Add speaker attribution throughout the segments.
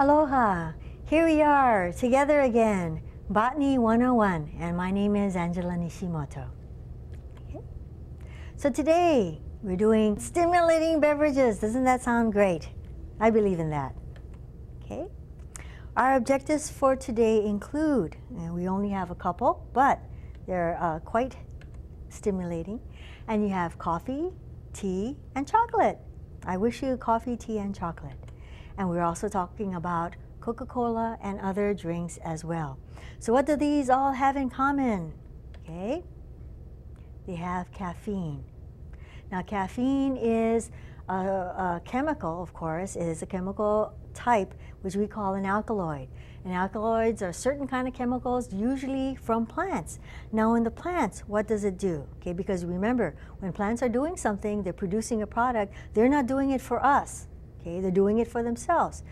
Speaker 1: Aloha! Here we are, together again, Botany 101, and my name is Angela Nishimoto. Okay. So today, we're doing stimulating beverages. Doesn't that sound great? I believe in that. Okay. Our objectives for today include, and we only have a couple, but they're quite stimulating, and you have coffee, tea, and chocolate. I wish you coffee, tea, and chocolate. And we're also talking about Coca-Cola and other drinks as well. So what do these all have in common? Okay, they have caffeine. Now caffeine is a chemical, of course, it is a chemical type which we call an alkaloid. And alkaloids are certain kind of chemicals, usually from plants. Now in the plants, what does it do? Okay, because remember, when plants are doing something, they're producing a product, they're not doing it for us. Okay, they're doing it for themselves.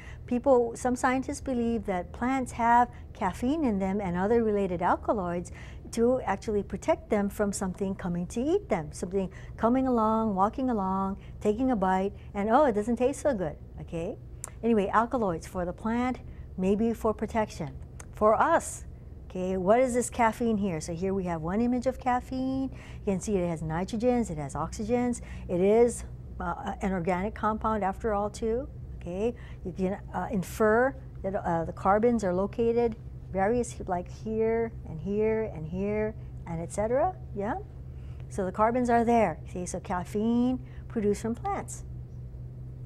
Speaker 1: Some scientists believe that plants have caffeine in them and other related alkaloids to actually protect them from something coming to eat them. Something coming along, walking along, taking a bite, and oh, it doesn't taste so good, okay? Anyway, alkaloids for the plant, maybe for protection. For us, okay, what is this caffeine here? So here we have one image of caffeine. You can see it has nitrogens, it has oxygens. It is an organic compound after all too, okay? You can infer that the carbons are located various, like here and here and here and etc. Yeah? So the carbons are there. See, so caffeine produced from plants.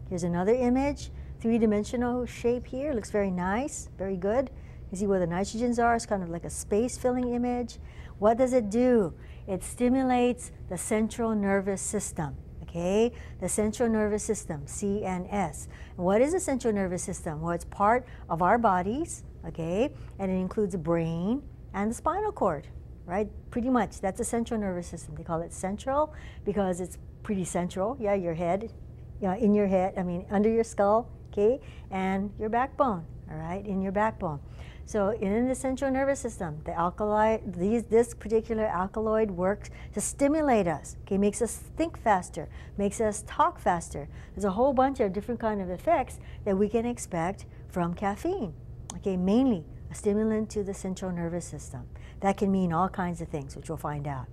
Speaker 1: Here's another image, three-dimensional shape here, looks very nice, very good. You see where the nitrogens are, it's kind of like a space filling image. What does it do? It stimulates the central nervous system. Okay, the central nervous system, CNS. What is the central nervous system? Well, it's part of our bodies, okay, and it includes the brain and the spinal cord, right? Pretty much, that's the central nervous system. They call it central because it's pretty central, yeah, your head, in your head, under your skull, okay, and your backbone, all right, in your backbone. So in the central nervous system, this particular alkaloid works to stimulate us, okay, makes us think faster, makes us talk faster. There's a whole bunch of different kind of effects that we can expect from caffeine, okay, mainly a stimulant to the central nervous system. That can mean all kinds of things, which we'll find out.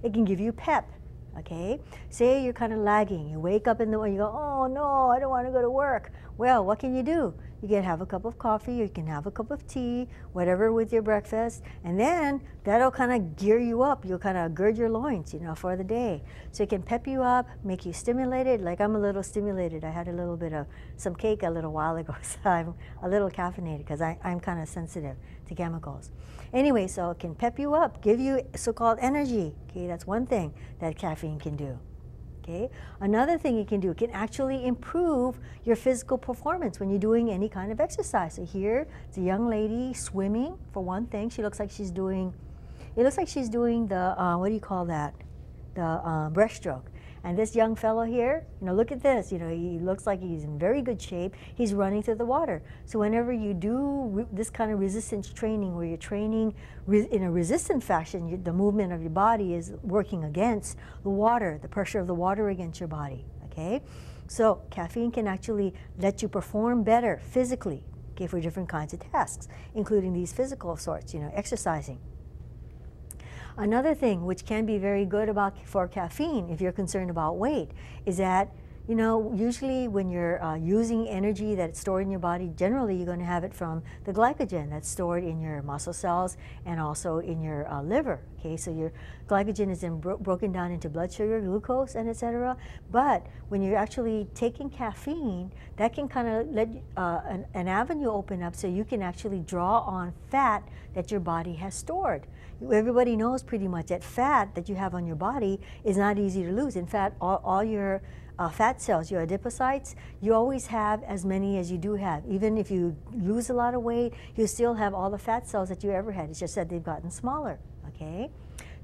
Speaker 1: It can give you pep, okay? Say you're kind of lagging, you wake up in the morning, you go, oh no, I don't want to go to work. Well, what can you do? You can have a cup of coffee, or you can have a cup of tea, whatever with your breakfast, and then that'll kind of gear you up. You'll kind of gird your loins, for the day. So it can pep you up, make you stimulated. Like I'm a little stimulated. I had a little bit of some cake a little while ago, so I'm a little caffeinated because I'm kind of sensitive to chemicals. Anyway, so it can pep you up, give you so-called energy. Okay, that's one thing that caffeine can do. Okay. Another thing it can actually improve your physical performance when you're doing any kind of exercise. So here, it's a young lady swimming, for one thing. It looks like she's doing the, what do you call that? The breaststroke. And this young fellow here, look at this, he looks like he's in very good shape. He's running through the water. So whenever you do this kind of resistance training where you're training in a resistant fashion, the movement of your body is working against the water, the pressure of the water against your body, okay? So caffeine can actually let you perform better physically, okay, for different kinds of tasks, including these physical sorts, exercising. Another thing which can be very good for caffeine, if you're concerned about weight, is that, usually when you're using energy that's stored in your body, generally you're going to have it from the glycogen that's stored in your muscle cells and also in your liver. Okay, so your glycogen is then broken down into blood sugar, glucose, and etc. But when you're actually taking caffeine, that can kind of let an avenue open up so you can actually draw on fat that your body has stored. Everybody knows pretty much that fat that you have on your body is not easy to lose. In fact, all your fat cells, your adipocytes, you always have as many as you do have. Even if you lose a lot of weight, you still have all the fat cells that you ever had. It's just that they've gotten smaller, okay?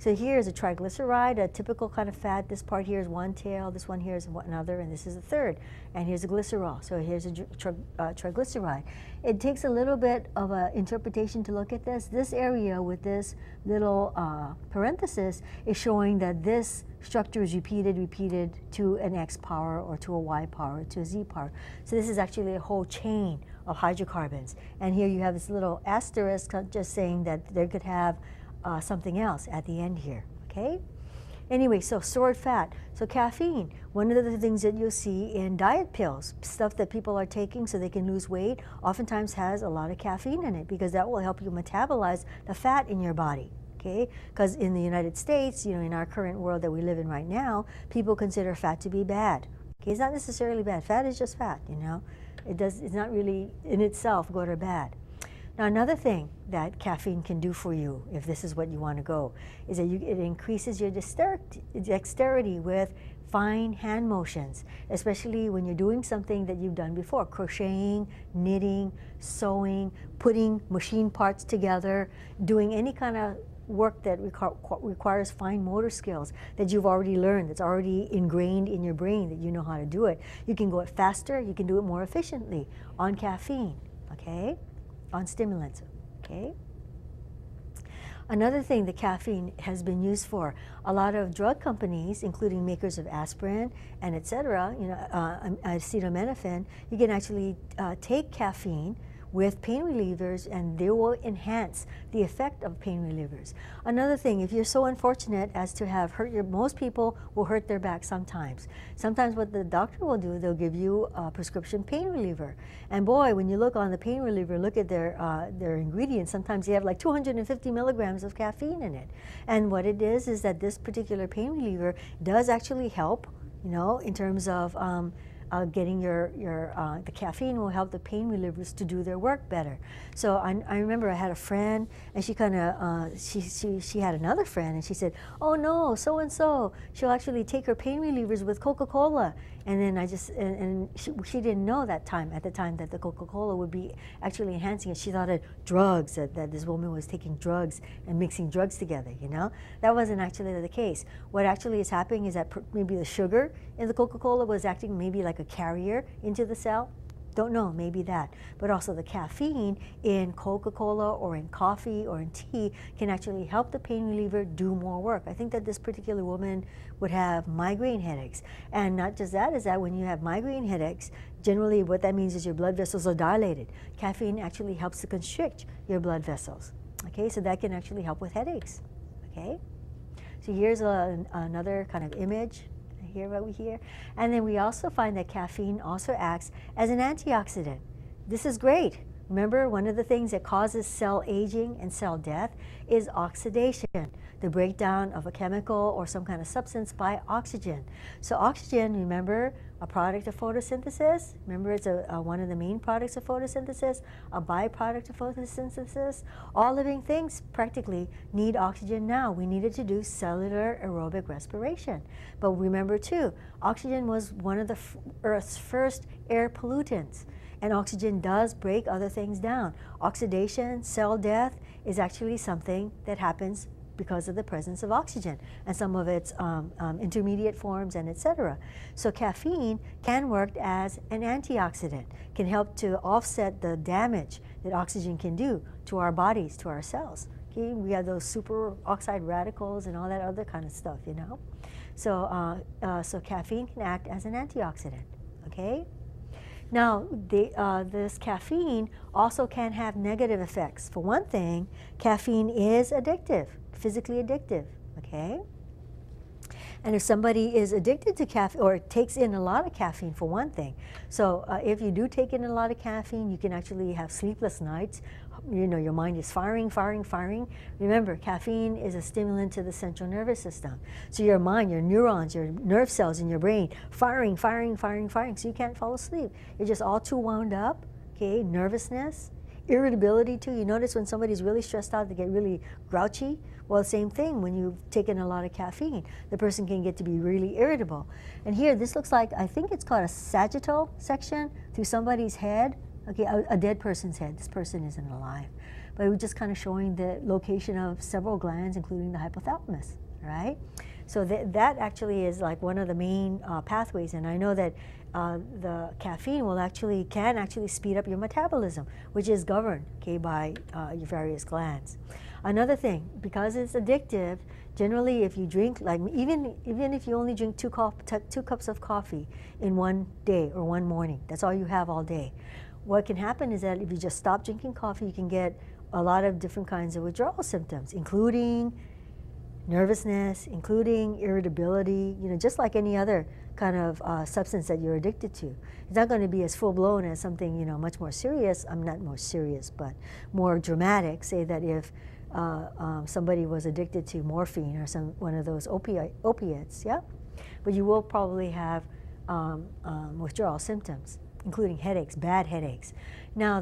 Speaker 1: So here's a triglyceride, a typical kind of fat. This part here is one tail, this one here is another, and this is a third. And here's a glycerol, so here's a triglyceride. It takes a little bit of an interpretation to look at this. This area with this little parenthesis is showing that this structure is repeated to an X power or to a Y power, to a Z power. So this is actually a whole chain of hydrocarbons. And here you have this little asterisk just saying that they could have something else at the end here, okay? Anyway, so stored fat. So caffeine, one of the things that you'll see in diet pills, stuff that people are taking so they can lose weight, oftentimes has a lot of caffeine in it because that will help you metabolize the fat in your body. Okay, because in the United States, you know, in our current world that we live in right now, people consider fat to be bad. Okay, it's not necessarily bad. Fat is just fat, you know. It's not really in itself good or bad. Now, another thing that caffeine can do for you, if this is what you want to go, is that it increases your dexterity with fine hand motions, especially when you're doing something that you've done before, crocheting, knitting, sewing, putting machine parts together, doing any kind of work that requires fine motor skills that you've already learned, that's already ingrained in your brain, that you know how to do it. You can go it faster, you can do it more efficiently on caffeine, okay? On stimulants, okay? Another thing that caffeine has been used for, a lot of drug companies, including makers of aspirin and etc., you know, acetaminophen, you can actually take caffeine with pain relievers and they will enhance the effect of pain relievers. Another thing, if you're so unfortunate as to have hurt most people will hurt their back sometimes. Sometimes what the doctor will do, they'll give you a prescription pain reliever. And boy, when you look on the pain reliever, look at their ingredients, sometimes they have like 250 milligrams of caffeine in it. And what it is that this particular pain reliever does actually help, you know, in terms of getting the caffeine will help the pain relievers to do their work better. So I remember I had a friend, and she kind of she had another friend, and she said, "Oh no, so and so, she'll actually take her pain relievers with Coca-Cola." And then I just and she didn't know at the time that the Coca-Cola would be actually enhancing it. She thought of drugs, that this woman was taking drugs and mixing drugs together. You know, that wasn't actually the case. What actually is happening is that maybe the sugar in the Coca-Cola was acting maybe like a carrier into the cell. Don't know, maybe that. But also the caffeine in Coca-Cola or in coffee or in tea can actually help the pain reliever do more work. I think that this particular woman would have migraine headaches. And not just that, is that when you have migraine headaches, generally what that means is your blood vessels are dilated. Caffeine actually helps to constrict your blood vessels. Okay, so that can actually help with headaches. Okay, so here's another kind of image. Here what we hear. And then we also find that caffeine also acts as an antioxidant. This is great. Remember, one of the things that causes cell aging and cell death is oxidation, the breakdown of a chemical or some kind of substance by oxygen. So oxygen, remember, a product of photosynthesis. Remember, it's one of the main products of photosynthesis, a byproduct of photosynthesis. All living things practically need oxygen now. We needed to do cellular aerobic respiration. But remember too, oxygen was one of the Earth's first air pollutants. And oxygen does break other things down. Oxidation, cell death is actually something that happens because of the presence of oxygen and some of its intermediate forms and etc. So caffeine can work as an antioxidant, can help to offset the damage that oxygen can do to our bodies, to our cells. Okay? We have those superoxide radicals and all that other kind of stuff, you know. So, so caffeine can act as an antioxidant, okay? Now, this caffeine also can have negative effects. For one thing, caffeine is addictive, physically addictive, okay? And if somebody is addicted to caffeine or takes in a lot of caffeine, for one thing, so if you do take in a lot of caffeine, you can actually have sleepless nights. You know, your mind is firing. Remember, caffeine is a stimulant to the central nervous system. So your mind, your neurons, your nerve cells in your brain, firing, so you can't fall asleep. You're just all too wound up, okay? Nervousness, irritability too. You notice when somebody's really stressed out, they get really grouchy. Well, same thing when you've taken a lot of caffeine. The person can get to be really irritable. And here, this looks like, I think it's called a sagittal section through somebody's head. Okay, a dead person's head. This person isn't alive. But we're just kind of showing the location of several glands, including the hypothalamus, right? So that actually is like one of the main pathways. And I know that the caffeine can actually speed up your metabolism, which is governed, okay, by your various glands. Another thing, because it's addictive, generally if you drink, like even if you only drink two cups of coffee in one day or one morning, that's all you have all day. what can happen is that if you just stop drinking coffee, you can get a lot of different kinds of withdrawal symptoms, including nervousness, including irritability, just like any other kind of substance that you're addicted to. It's not going to be as full-blown as something, much more serious. I'm not more serious, but more dramatic. Say that if somebody was addicted to morphine or one of those opiates, yeah? But you will probably have withdrawal symptoms, including headaches, bad headaches. Now,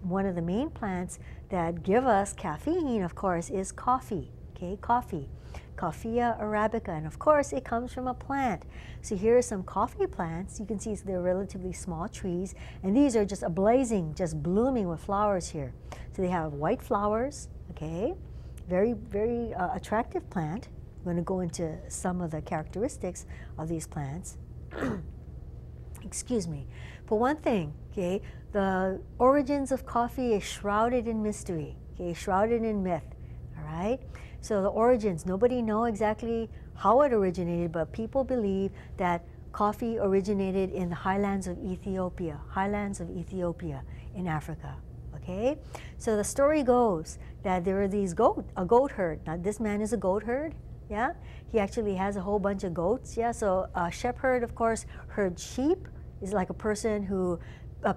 Speaker 1: one of the main plants that give us caffeine, of course, is coffee. Okay, coffee, Coffea arabica, and of course, it comes from a plant. So here are some coffee plants. You can see they're relatively small trees, and these are just ablazing, just blooming with flowers here. So they have white flowers. Okay, very, very attractive plant. I'm going to go into some of the characteristics of these plants. Excuse me. For one thing, okay, the origins of coffee is shrouded in mystery, okay, shrouded in myth, all right? So the origins, nobody knows exactly how it originated, but people believe that coffee originated in the highlands of Ethiopia in Africa, okay? So the story goes that there are these a goat herd. Now this man is a goat herd, yeah? He actually has a whole bunch of goats, yeah? So a shepherd, of course, herds sheep. Is like a person who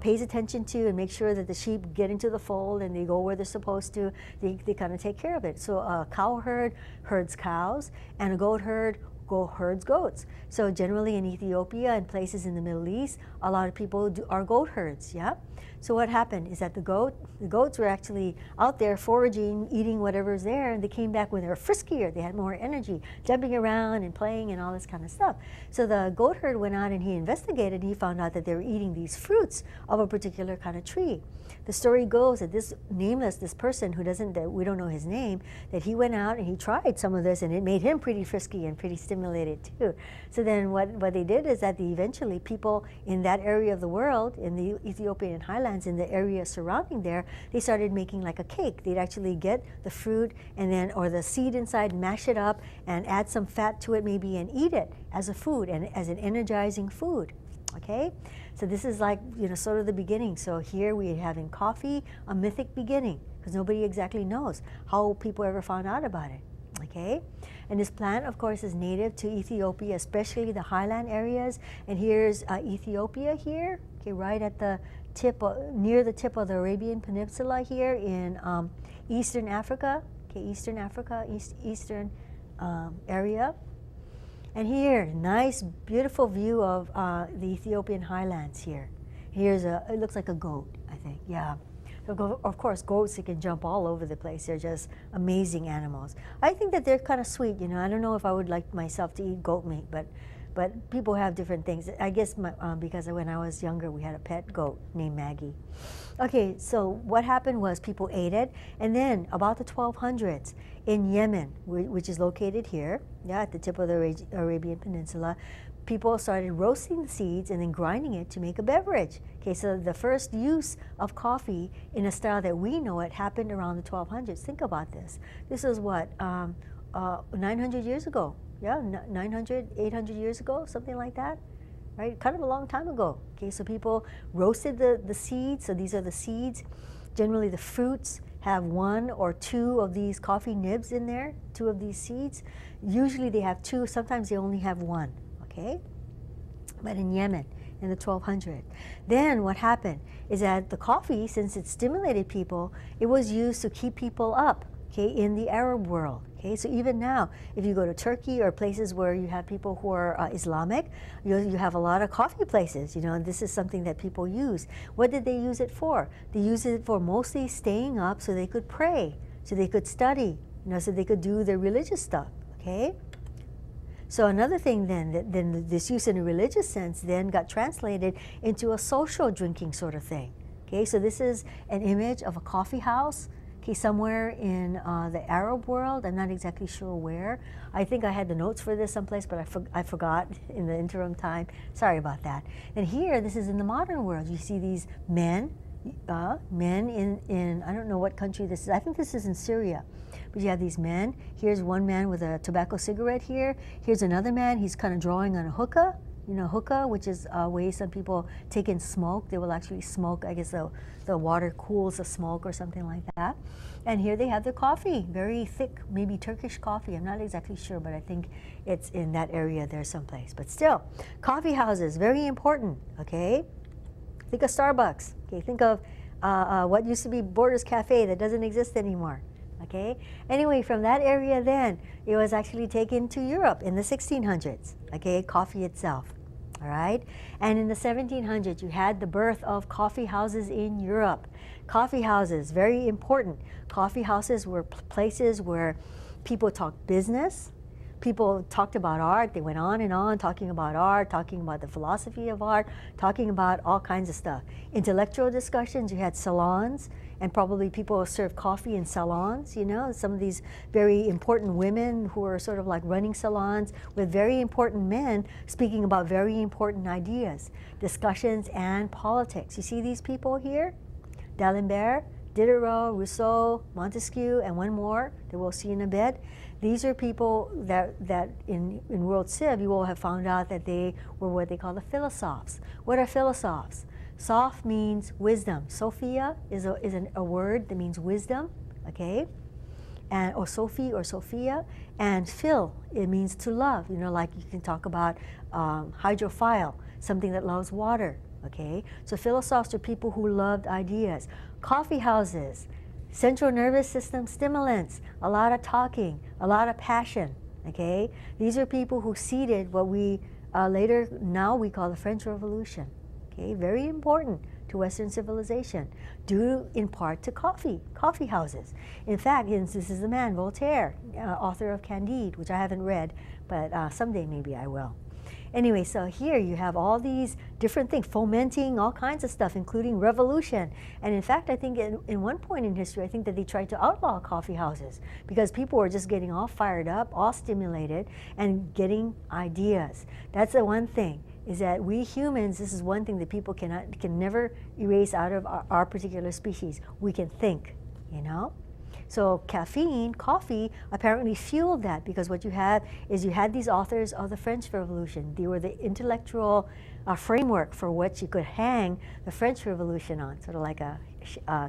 Speaker 1: pays attention to and makes sure that the sheep get into the fold and they go where they're supposed to. They kind of take care of it. So a cow herd herds cows, and a goat herd herds goats. So generally in Ethiopia and places in the Middle East, a lot of people are goat herds, yeah? So what happened is that the goats were actually out there foraging, eating whatever's there, and they came back when they were friskier. They had more energy, jumping around and playing and all this kind of stuff. So the goat herd went out and he investigated, and he found out that they were eating these fruits of a particular kind of tree. The story goes that this person that we don't know his name, that he went out and he tried some of this, and it made him pretty frisky and pretty stimulated too. So then what they did is that eventually people in that area of the world, in the Ethiopian highlands, in the area surrounding there, they started making like a cake. They'd actually get the fruit or the seed inside, mash it up, and add some fat to it maybe, and eat it as a food and as an energizing food. Okay, so this is like, sort of the beginning. So here we're having coffee, a mythic beginning, because nobody exactly knows how people ever found out about it. Okay, and this plant, of course, is native to Ethiopia, especially the highland areas. And here's Ethiopia here, okay, right at the tip, near the tip of the Arabian Peninsula here in Eastern Africa, okay, Eastern Africa, Eastern area. And here, nice, beautiful view of the Ethiopian highlands here. It looks like a goat, I think, yeah. Of course, goats, they can jump all over the place. They're just amazing animals. I think that they're kind of sweet, I don't know if I would like myself to eat goat meat, but people have different things. I guess because when I was younger, we had a pet goat named Maggie. Okay, so what happened was people ate it, and then about the 1200s in Yemen, which is located here, yeah, at the tip of the Arabian Peninsula, people started roasting the seeds and then grinding it to make a beverage. Okay, so the first use of coffee in a style that we know it happened around the 1200s. Think about this. This was what, 900 years ago. Yeah, 900, 800 years ago, something like that, right? Kind of a long time ago. Okay, so people roasted the seeds. So these are the seeds. Generally, the fruits have one or two of these coffee nibs in there, two of these seeds. Usually they have two. Sometimes they only have one, okay? But in Yemen, in the 1200s. Then what happened is that the coffee, since it stimulated people, it was used to keep people up, okay, in the Arab world. Okay, so even now, if you go to Turkey or places where you have people who are Islamic, you have a lot of coffee places, and this is something that people use. What did they use it for? They used it for mostly staying up so they could pray, so they could study, so they could do their religious stuff, okay? So another thing then this use in a religious sense then got translated into a social drinking sort of thing, okay? So this is an image of a coffee house, somewhere in the Arab world. I'm not exactly sure where. I think I had the notes for this someplace, but I forgot in the interim time. Sorry about that. And here, this is in the modern world. You see these men in I don't know what country this is. I think this is in Syria. But you have these men. Here's one man with a tobacco cigarette here. Here's another man. He's kind of drawing on a hookah. You know, hookah, which is a way some people take in smoke. They will actually smoke. I guess the water cools the smoke or something like that. And here they have their coffee, very thick, maybe Turkish coffee. I'm not exactly sure, but I think it's in that area there someplace. But still, coffee houses, very important, okay? Think of Starbucks, okay? Think of what used to be Borders Cafe that doesn't exist anymore, okay? Anyway, from that area then, it was actually taken to Europe in the 1600s, okay? Coffee itself, all right? And in the 1700s, you had the birth of coffee houses in Europe. Coffee houses, very important. Coffee houses were places where people talked business, people talked about art. They went on and on talking about art, talking about the philosophy of art, talking about all kinds of stuff. Intellectual discussions, you had salons, and probably people served coffee in salons, you know, some of these very important women who were sort of like running salons with very important men speaking about very important ideas, discussions, and politics. You see these people here? D'Alembert, Diderot, Rousseau, Montesquieu, and one more that we'll see in a bit. These are people that in World Civ you will have found out that they were what they call the philosophs. What are philosophs? Soph means wisdom. Sophia is a word that means wisdom, okay? And or Sophie or Sophia. And phil, it means to love. You know, like you can talk about hydrophile, something that loves water, okay? So philosophs are people who loved ideas. Coffee houses, central nervous system stimulants, a lot of talking, a lot of passion, okay? These are people who seeded what we later now we call the French Revolution, okay? Very important to Western civilization, due in part to coffee houses. In fact, this is the man, Voltaire, author of Candide, which I haven't read, but someday maybe I will. Anyway, so here you have all these different things, fomenting all kinds of stuff, including revolution. And in fact, I think in one point in history, I think that they tried to outlaw coffee houses because people were just getting all fired up, all stimulated, and getting ideas. That's the one thing, is that we humans, this is one thing that people can never erase out of our particular species. We can think, you know? So caffeine, coffee, apparently fueled that, because what you have is you had these authors of the French Revolution. They were the intellectual framework for what you could hang the French Revolution on, sort of like a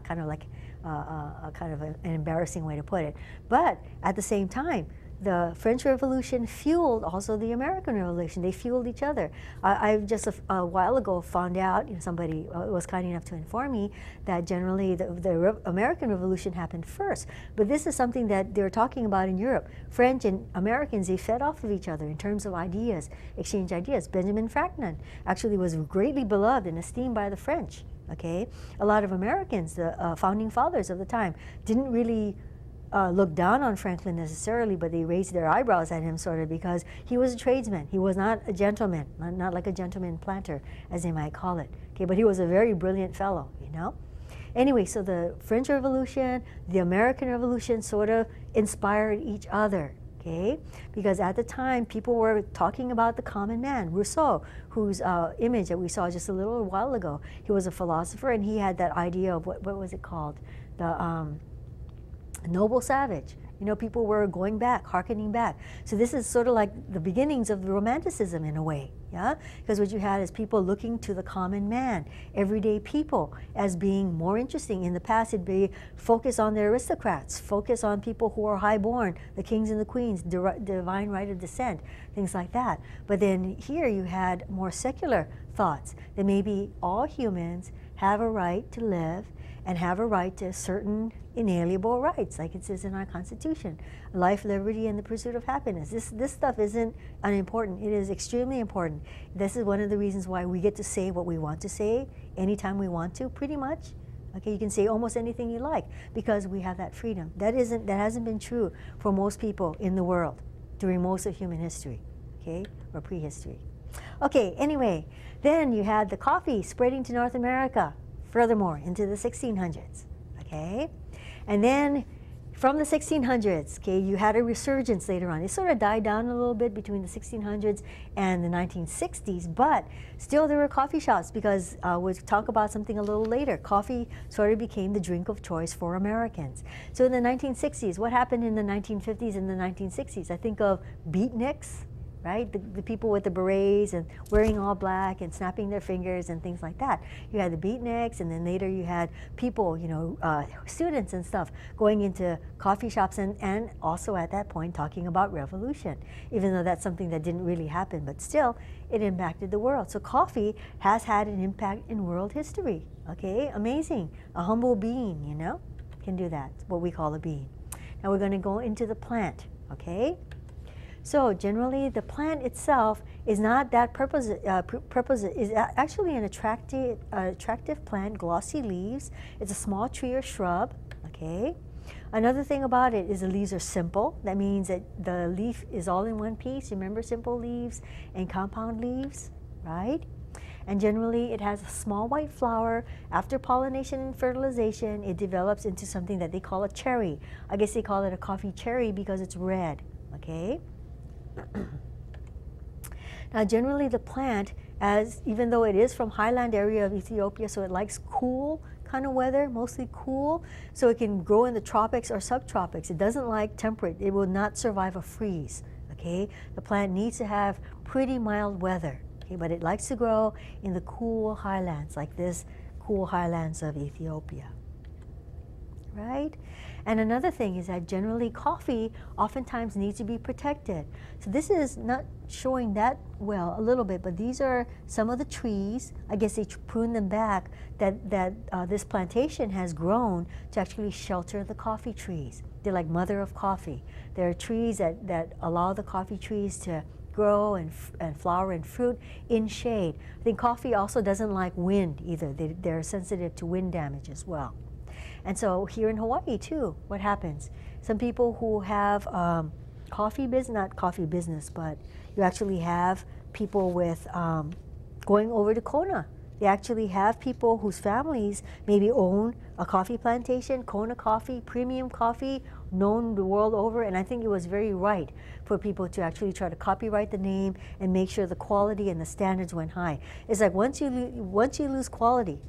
Speaker 1: kind of an embarrassing way to put it. But at the same time, the French Revolution fueled also the American Revolution. They fueled each other. I just a while ago found out, somebody was kind enough to inform me that generally the American Revolution happened first. But this is something that they're talking about in Europe. French and Americans, they fed off of each other in terms of ideas, exchange ideas. Benjamin Franklin actually was greatly beloved and esteemed by the French. Okay, a lot of Americans, the founding fathers of the time, didn't really look down on Franklin necessarily, but they raised their eyebrows at him sort of because he was a tradesman. He was not a gentleman, not like a gentleman planter, as they might call it. Okay, but he was a very brilliant fellow, you know. Anyway, so the French Revolution, the American Revolution sort of inspired each other. Okay, because at the time people were talking about the common man. Rousseau, whose image that we saw just a little while ago, he was a philosopher, and he had that idea of what was it called, the noble savage. You know, people were going back, hearkening back. So this is sort of like the beginnings of the Romanticism in a way, yeah? Because what you had is people looking to the common man, everyday people, as being more interesting. In the past, it'd be focus on the aristocrats, focus on people who are highborn, the kings and the queens, divine right of descent, things like that. But then here you had more secular thoughts, that maybe all humans have a right to live and have a right to certain inalienable rights, like it says in our Constitution. Life, liberty, and the pursuit of happiness. This stuff isn't unimportant. It is extremely important. This is one of the reasons why we get to say what we want to say anytime we want to, pretty much. Okay, you can say almost anything you like because we have that freedom. That hasn't been true for most people in the world during most of human history, okay, or prehistory. Okay, anyway, then you had the coffee spreading to North America, furthermore, into the 1600s, okay? And then from the 1600s, okay, you had a resurgence later on. It sort of died down a little bit between the 1600s and the 1960s, but still there were coffee shops because we'll talk about something a little later. Coffee sort of became the drink of choice for Americans. So in the 1960s, what happened in the 1950s and the 1960s? I think of beatniks, right? The people with the berets and wearing all black and snapping their fingers and things like that. You had the beatniks, and then later you had people, students and stuff going into coffee shops and also at that point talking about revolution, even though that's something that didn't really happen, but still it impacted the world. So coffee has had an impact in world history, okay? Amazing. A humble being, can do that. It's what we call a bean. Now we're going to go into the plant, okay? So generally, the plant itself is not that is actually an attractive plant, glossy leaves. It's a small tree or shrub, okay? Another thing about it is the leaves are simple. That means that the leaf is all in one piece. Remember simple leaves and compound leaves, right? And generally, it has a small white flower. After pollination and fertilization, it develops into something that they call a cherry. I guess they call it a coffee cherry because it's red, okay? Now generally the plant, even though it is from highland area of Ethiopia, so it likes cool kind of weather, mostly cool, so it can grow in the tropics or subtropics. It doesn't like temperate. It will not survive a freeze, okay? The plant needs to have pretty mild weather, okay? But it likes to grow in the cool highlands, like this cool highlands of Ethiopia, right? And another thing is that generally coffee oftentimes needs to be protected. So this is not showing that well a little bit, but these are some of the trees. I guess they prune them back that this plantation has grown to actually shelter the coffee trees. They're like mother of coffee. They're trees that allow the coffee trees to grow and flower and fruit in shade. I think coffee also doesn't like wind either. They're sensitive to wind damage as well. And so here in Hawaii too, what happens? Some people who have coffee business, not coffee business, but you actually have people with going over to Kona. They actually have people whose families maybe own a coffee plantation, Kona coffee, premium coffee, known the world over, and I think it was very right for people to actually try to copyright the name and make sure the quality and the standards went high. It's like once you lose quality,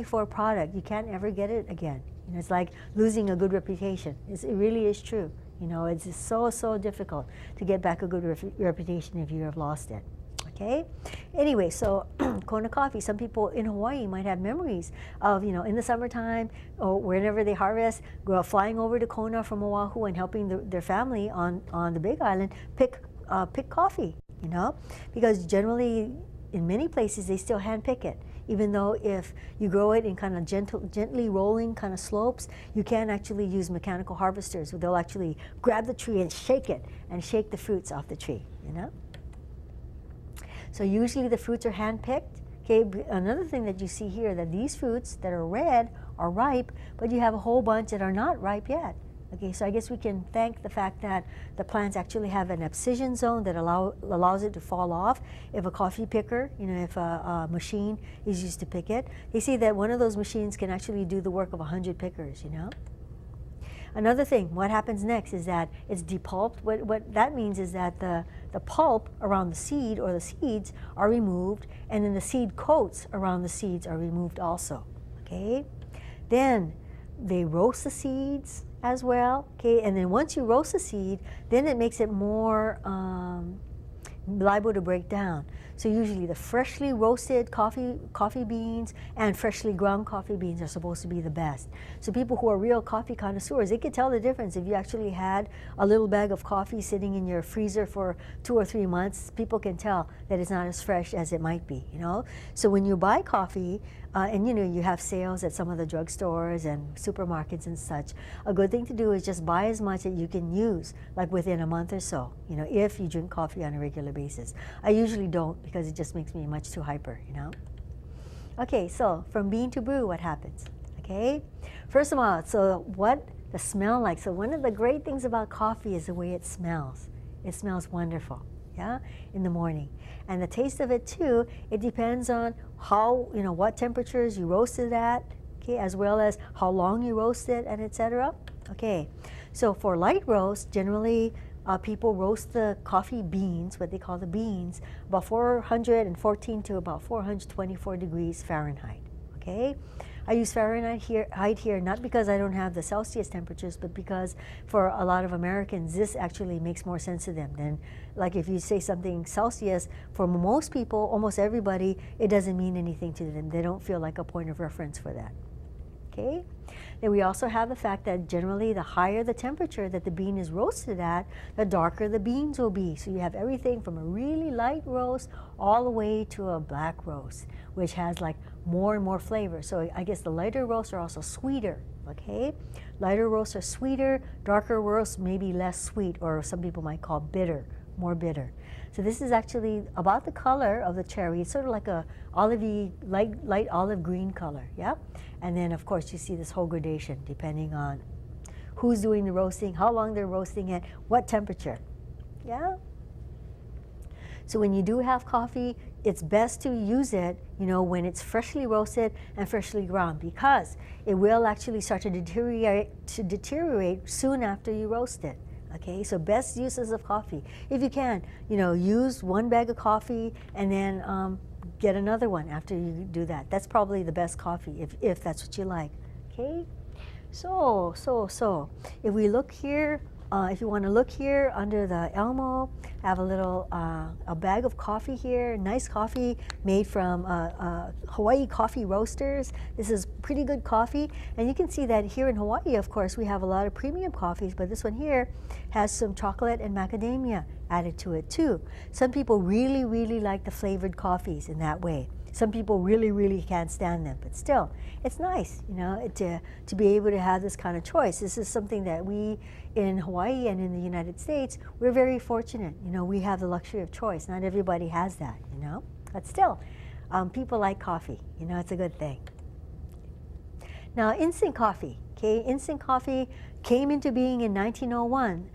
Speaker 1: for a product, you can't ever get it again. It's like losing a good reputation. It really is true. It's just so difficult to get back a good reputation if you have lost it. Okay? Anyway, so Kona coffee, some people in Hawaii might have memories of, in the summertime or whenever they harvest, flying over to Kona from Oahu and helping their family on the Big Island pick coffee, because generally in many places they still hand pick it. Even though if you grow it in kind of gently rolling kind of slopes, you can actually use mechanical harvesters. They'll actually grab the tree and shake it and shake the fruits off the tree, So usually the fruits are hand-picked. Okay, another thing that you see here, that these fruits that are red are ripe, but you have a whole bunch that are not ripe yet. Okay, so I guess we can thank the fact that the plants actually have an abscission zone that allows it to fall off. If a coffee picker, if a machine is used to pick it, they see that one of those machines can actually do the work of 100 pickers, Another thing, what happens next is that it's depulped. What that means is that the pulp around the seed or the seeds are removed, and then the seed coats around the seeds are removed also, okay? Then they roast the seeds as well, okay? And then once you roast the seed, then it makes it more liable to break down. So usually the freshly roasted coffee beans and freshly ground coffee beans are supposed to be the best. So people who are real coffee connoisseurs, they can tell the difference. If you actually had a little bag of coffee sitting in your freezer for 2 or 3 months, people can tell that it's not as fresh as it might be, So when you buy coffee, and you have sales at some of the drugstores and supermarkets and such, a good thing to do is just buy as much that you can use, like within a month or so, if you drink coffee on a regular basis. I usually don't, because it just makes me much too hyper, Okay, so from bean to brew, what happens? Okay, first of all, so what the smell like? So one of the great things about coffee is the way it smells. It smells wonderful, in the morning. And the taste of it too, it depends on how, what temperatures you roast it at, okay, as well as how long you roast it and etc. Okay, so for light roast, generally people roast the coffee beans, what they call the beans, about 414 to about 424 degrees Fahrenheit, okay? I use Fahrenheit here not because I don't have the Celsius temperatures, but because for a lot of Americans, this actually makes more sense to them than, like, if you say something Celsius, for most people, almost everybody, it doesn't mean anything to them. They don't feel like a point of reference for that. Okay? Then we also have the fact that generally the higher the temperature that the bean is roasted at, the darker the beans will be. So you have everything from a really light roast all the way to a black roast, which has like more and more flavor. So I guess the lighter roasts are also sweeter, okay? Lighter roasts are sweeter, darker roasts maybe less sweet, or some people might call bitter, more bitter. So this is actually about the color of the cherry. It's sort of like a olivey, light olive green color, yeah? And then of course you see this whole gradation depending on who's doing the roasting, how long they're roasting it, what temperature, yeah? So when you do have coffee, it's best to use it, you know, when it's freshly roasted and freshly ground, because it will actually start to deteriorate soon after you roast it. Okay, so best uses of coffee. If you can, you know, use one bag of coffee and then get another one after you do that. That's probably the best coffee if that's what you like. Okay, so if we look here, if you want to look here under the Elmo, I have a little a bag of coffee here. Nice coffee made from Hawaii Coffee Roasters. This is pretty good coffee, and you can see that here in Hawaii, of course, we have a lot of premium coffees, but this one here has some chocolate and macadamia added to it too. Some people really, really like the flavored coffees in that way. Some people really, really can't stand them, but still, it's nice, you know, to be able to have this kind of choice. This is something that we in Hawaii and in the United States, we're very fortunate. You know, we have the luxury of choice. Not everybody has that, you know, but still, people like coffee. You know, it's a good thing. Now, instant coffee. Okay, instant coffee came into being in 1901.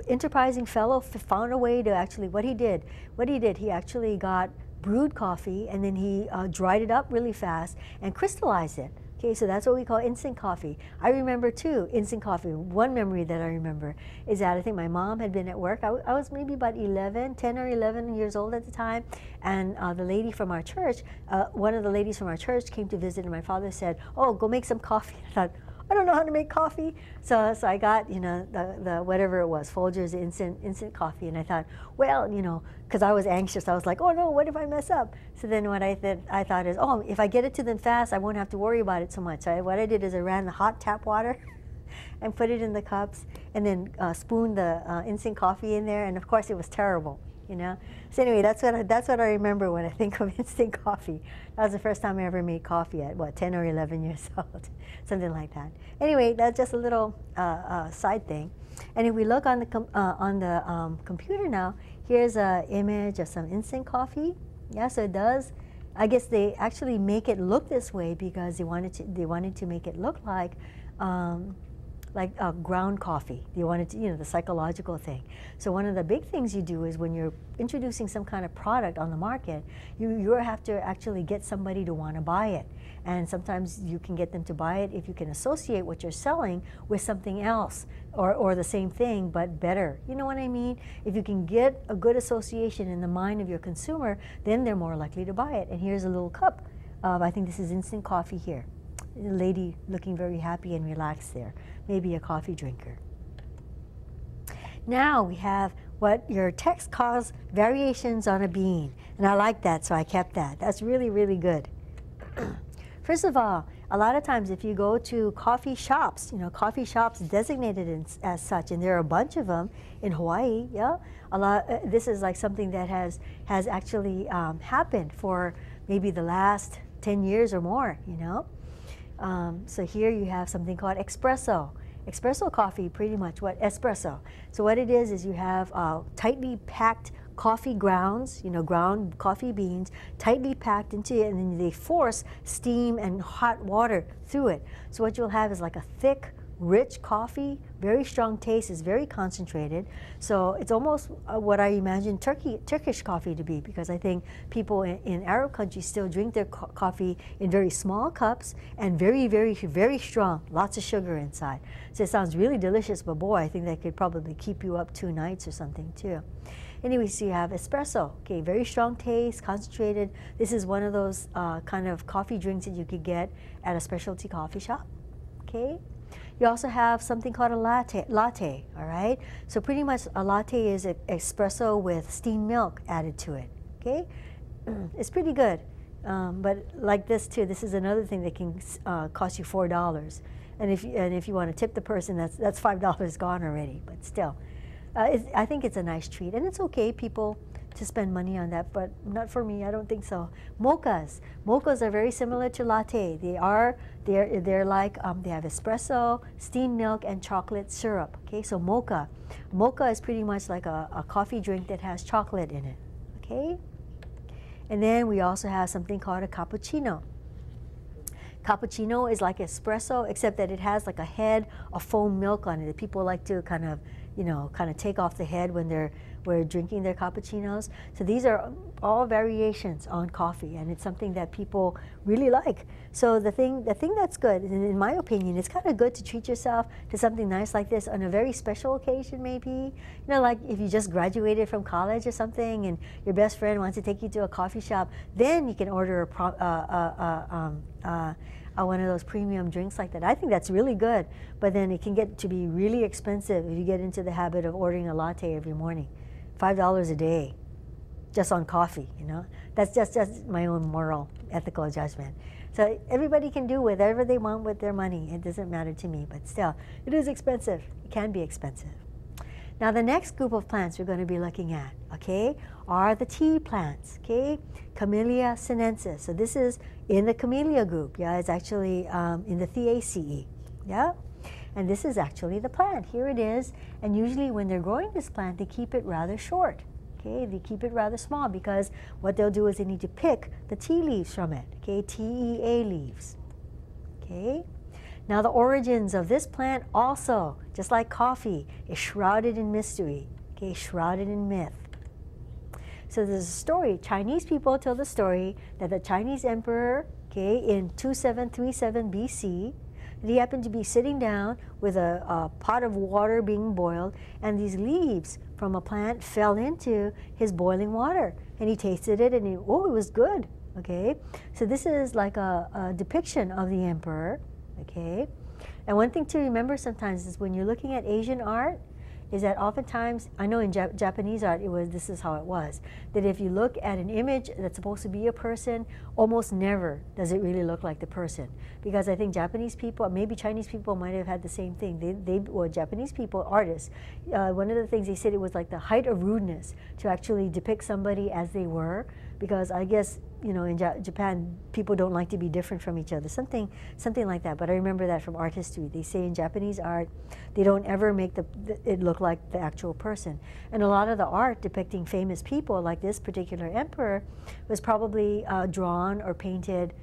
Speaker 1: Enterprising fellow found a way to actually, what he did, he actually got brewed coffee, and then he dried it up really fast and crystallized it. Okay, so that's what we call instant coffee. I remember too, instant coffee. One memory that I remember is that I think my mom had been at work. I was maybe about 10 or 11 years old at the time, and the lady from our church, one of the ladies from our church came to visit, and my father said, "Oh, go make some coffee." I thought, I don't know how to make coffee. So I got, you know, the whatever it was, Folgers instant coffee. And I thought, well, you know, because I was anxious. I was like, oh no, what if I mess up? So then what I thought is, oh, if I get it to them fast, I won't have to worry about it so much. So what I did is I ran the hot tap water and put it in the cups, and then spooned the instant coffee in there. And of course it was terrible, you know. So anyway, that's what I remember when I think of instant coffee. That was the first time I ever made coffee at, what, 10 or 11 years old, something like that. Anyway, that's just a little side thing. And if we look on the computer now, here's an image of some instant coffee. Yeah, so it does. I guess they actually make it look this way because they wanted to make it look like ground coffee. They wanted to, you know, the psychological thing. So one of the big things you do is when you're introducing some kind of product on the market, you have to actually get somebody to want to buy it. And sometimes you can get them to buy it if you can associate what you're selling with something else or the same thing but better. You know what I mean? If you can get a good association in the mind of your consumer, then they're more likely to buy it. And here's a little cup of, I think this is instant coffee here. A lady looking very happy and relaxed there, maybe a coffee drinker. Now we have what your text calls variations on a bean, and I like that, so I kept that. That's really, really good. First of all, a lot of times if you go to coffee shops, you know, coffee shops designated as such, and there are a bunch of them in Hawaii, yeah, this is like something that has actually happened for maybe the last 10 years or more, you know. So here you have something called espresso. Espresso coffee, pretty much what espresso. So what it is you have tightly packed coffee grounds, you know, ground coffee beans, tightly packed into it, and then they force steam and hot water through it. So what you'll have is like a thick rich coffee, very strong taste, is very concentrated. So it's almost what I imagine Turkish coffee to be, because I think people in Arab countries still drink their coffee in very small cups and very, very, very strong, lots of sugar inside. So it sounds really delicious, but boy, I think that could probably keep you up 2 nights or something too. Anyway, so you have espresso, okay, very strong taste, concentrated. This is one of those kind of coffee drinks that you could get at a specialty coffee shop, okay? You also have something called a latte, all right? So pretty much a latte is espresso with steamed milk added to it, okay? It's pretty good, but like this too, this is another thing that can cost you $4. And if you want to tip the person, that's $5 gone already, but still. I think it's a nice treat, and it's okay, people, to spend money on that, but not for me. I don't think so. Mochas are very similar to latte. They're like they have espresso, steamed milk, and chocolate syrup. Okay, so mocha is pretty much like a coffee drink that has chocolate in it. Okay, and then we also have something called a cappuccino. Cappuccino is like espresso, except that it has like a head of foam milk on it that people like to kind of take off the head when we're drinking their cappuccinos. So these are all variations on coffee, and it's something that people really like. So the thing that's good, and in my opinion, it's kind of good to treat yourself to something nice like this on a very special occasion, maybe. You know, like if you just graduated from college or something, and your best friend wants to take you to a coffee shop, then you can order one of those premium drinks like that. I think that's really good, but then it can get to be really expensive if you get into the habit of ordering a latte every morning. $5 a day just on coffee, you know. That's just my own moral, ethical judgment. So everybody can do whatever they want with their money. It doesn't matter to me, but still, it is expensive. It can be expensive. Now the next group of plants we're going to be looking at, okay, are the tea plants, okay, Camellia sinensis. So this is in the Camellia group, yeah, it's actually in the Theaceae, yeah, and this is actually the plant. Here it is, and usually when they're growing this plant, they keep it rather short, okay, they keep it rather small, because what they'll do is they need to pick the tea leaves from it, okay, TEA leaves, okay. Now the origins of this plant also, just like coffee, is shrouded in mystery, okay, shrouded in myth. So there's a story, Chinese people tell the story that the Chinese emperor, okay, in 2737 BC, he happened to be sitting down with a pot of water being boiled, and these leaves from a plant fell into his boiling water, and he tasted it, and it was good, okay. So this is like a depiction of the emperor. Okay, and one thing to remember sometimes is when you're looking at Asian art, is that oftentimes, I know in Japanese art, this is how it was, that if you look at an image that's supposed to be a person, almost never does it really look like the person. Because I think Japanese people, maybe Chinese people might have had the same thing. Or Japanese people, artists, one of the things they said, it was like the height of rudeness to actually depict somebody as they were, because I guess, you know, in Japan, people don't like to be different from each other, something like that. But I remember that from art history. They say in Japanese art, they don't ever make it look like the actual person. And a lot of the art depicting famous people, like this particular emperor, was probably drawn or painted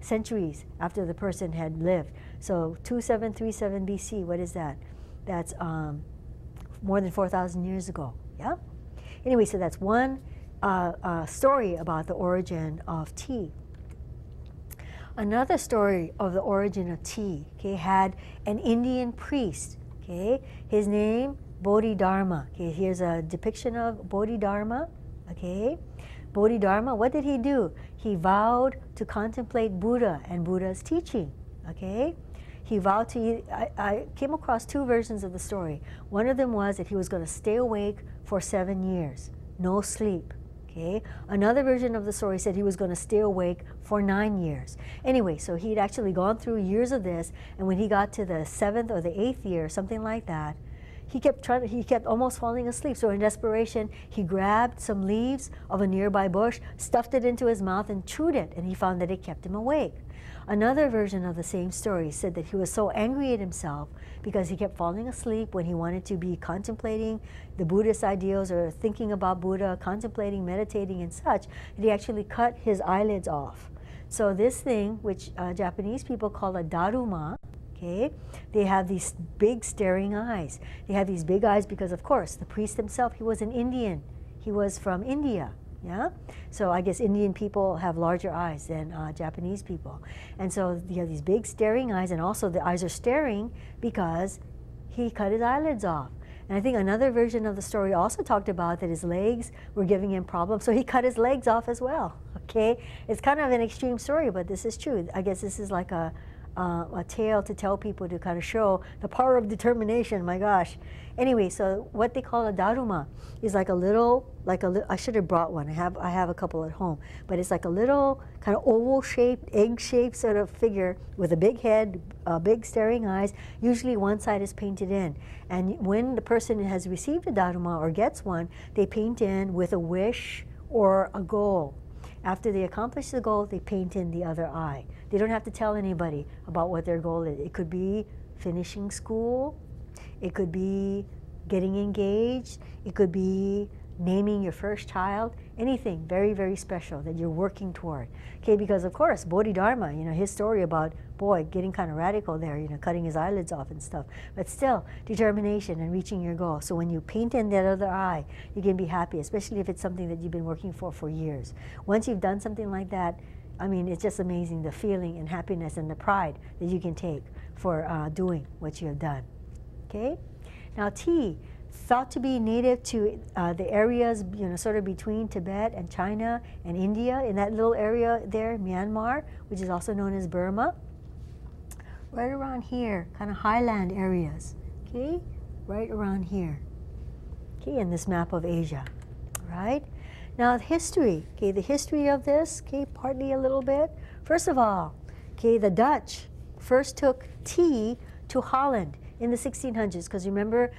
Speaker 1: centuries after the person had lived. So 2737 BC, what is that? That's more than 4,000 years ago, yeah? Anyway, so that's one story about the origin of tea. Another story of the origin of tea, okay, had an Indian priest, okay, his name Bodhidharma. Okay, here's a depiction of Bodhidharma, okay. Bodhidharma, what did he do? He vowed to contemplate Buddha and Buddha's teaching, okay. He vowed to, I came across 2 versions of the story. One of them was that he was going to stay awake for 7 years, no sleep. Okay. Another version of the story said he was going to stay awake for 9 years. Anyway, so he'd actually gone through years of this, and when he got to the 7th or the 8th year, something like that, he kept almost falling asleep. So in desperation, he grabbed some leaves of a nearby bush, stuffed it into his mouth, and chewed it, and he found that it kept him awake. Another version of the same story said that he was so angry at himself because he kept falling asleep when he wanted to be contemplating the Buddhist ideals or thinking about Buddha, contemplating, meditating, and such, that he actually cut his eyelids off. So this thing, which Japanese people call a daruma, Okay, they have these big staring eyes. They have these big eyes because, of course, the priest himself, he was an Indian. He was from India. Yeah, so I guess Indian people have larger eyes than Japanese people, and so you have these big staring eyes, and also the eyes are staring because he cut his eyelids off. And I think another version of the story also talked about that his legs were giving him problems, so he cut his legs off as well. Okay, it's kind of an extreme story, but this is true. I guess this is like a tale to tell people to kind of show the power of determination. My gosh. Anyway, so what they call a daruma is like a little, I should have brought one. I have a couple at home, but it's like a little kind of oval-shaped, egg-shaped sort of figure with a big head, big staring eyes. Usually one side is painted in, and when the person has received a daruma or gets one, they paint in with a wish or a goal. After they accomplish the goal, they paint in the other eye. They don't have to tell anybody about what their goal is. It could be finishing school. It could be getting engaged. It could be naming your first child. Anything very, very special that you're working toward. Okay, because of course, Bodhidharma, his story about, boy, getting kind of radical there, cutting his eyelids off and stuff. But still, determination and reaching your goal. So when you paint in that other eye, you can be happy, especially if it's something that you've been working for years. Once you've done something like that, I mean, it's just amazing, the feeling and happiness and the pride that you can take for doing what you have done. Okay? Now, tea, thought to be native to the areas, sort of between Tibet and China and India, in that little area there, Myanmar, which is also known as Burma. Right around here, kind of highland areas, okay? Right around here, okay, in this map of Asia, right? Now, history, okay, the history of this, okay, partly a little bit. First of all, okay, the Dutch first took tea to Holland in the 1600s, because remember,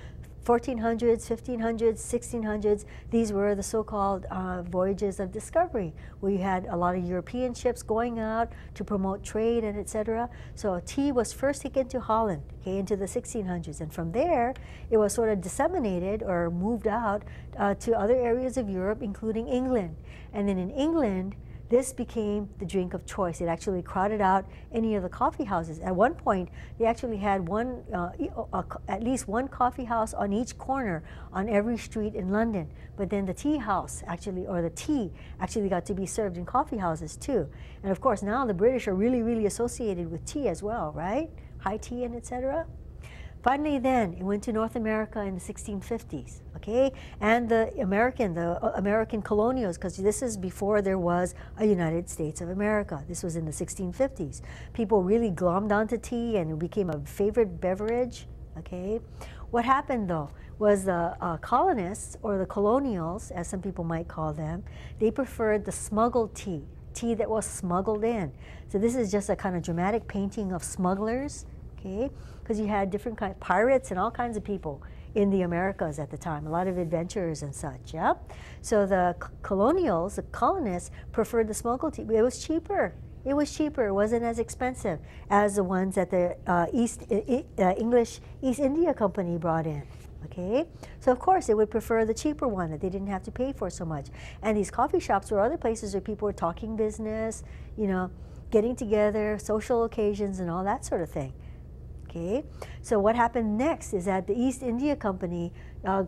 Speaker 1: 1400s, 1500s, 1600s, these were the so-called voyages of discovery, where you had a lot of European ships going out to promote trade and etc. So tea was first taken to Holland, okay, into the 1600s, and from there it was sort of disseminated or moved out to other areas of Europe, including England. And then in England, this became the drink of choice. It actually crowded out any of the coffee houses. At one point, they actually had at least one coffee house on each corner on every street in London. But then the tea house actually, or the tea actually got to be served in coffee houses too. And of course, now the British are really, really associated with tea as well, right? High tea and etc. Finally then, it went to North America in the 1650s, okay? And the American colonials, because this is before there was a United States of America. This was in the 1650s. People really glommed onto tea and it became a favorite beverage, okay? What happened though was the colonists, or the colonials, as some people might call them, they preferred the smuggled tea, tea that was smuggled in. So this is just a kind of dramatic painting of smugglers, okay? Because you had different kinds of pirates and all kinds of people in the Americas at the time, a lot of adventurers and such, yeah? So the colonials, the colonists, preferred the smuggled tea. It was cheaper. It was cheaper. It wasn't as expensive as the ones that the English East India Company brought in, okay? So of course they would prefer the cheaper one that they didn't have to pay for so much. And these coffee shops or other places where people were talking business, getting together, social occasions and all that sort of thing. Okay, so what happened next is that the East India Company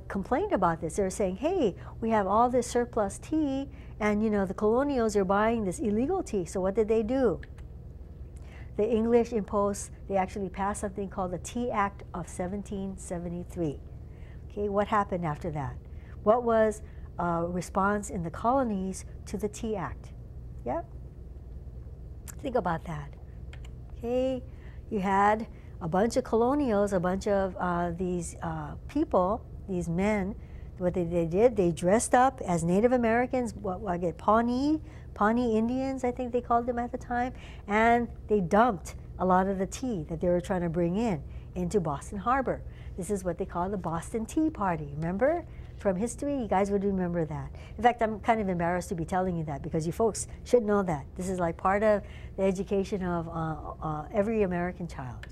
Speaker 1: complained about this. They were saying, hey, we have all this surplus tea and the colonials are buying this illegal tea. So what did they do? The English they actually passed something called the Tea Act of 1773. Okay, what happened after that? What was a response in the colonies to the Tea Act? Yeah? Think about that. Okay, you had a bunch of colonials, a bunch of these people, these men, what they did, they dressed up as Native Americans, Pawnee Indians, I think they called them at the time, and they dumped a lot of the tea that they were trying to bring in into Boston Harbor. This is what they call the Boston Tea Party, remember? From history, you guys would remember that. In fact, I'm kind of embarrassed to be telling you that because you folks should know that. This is like part of the education of every American child,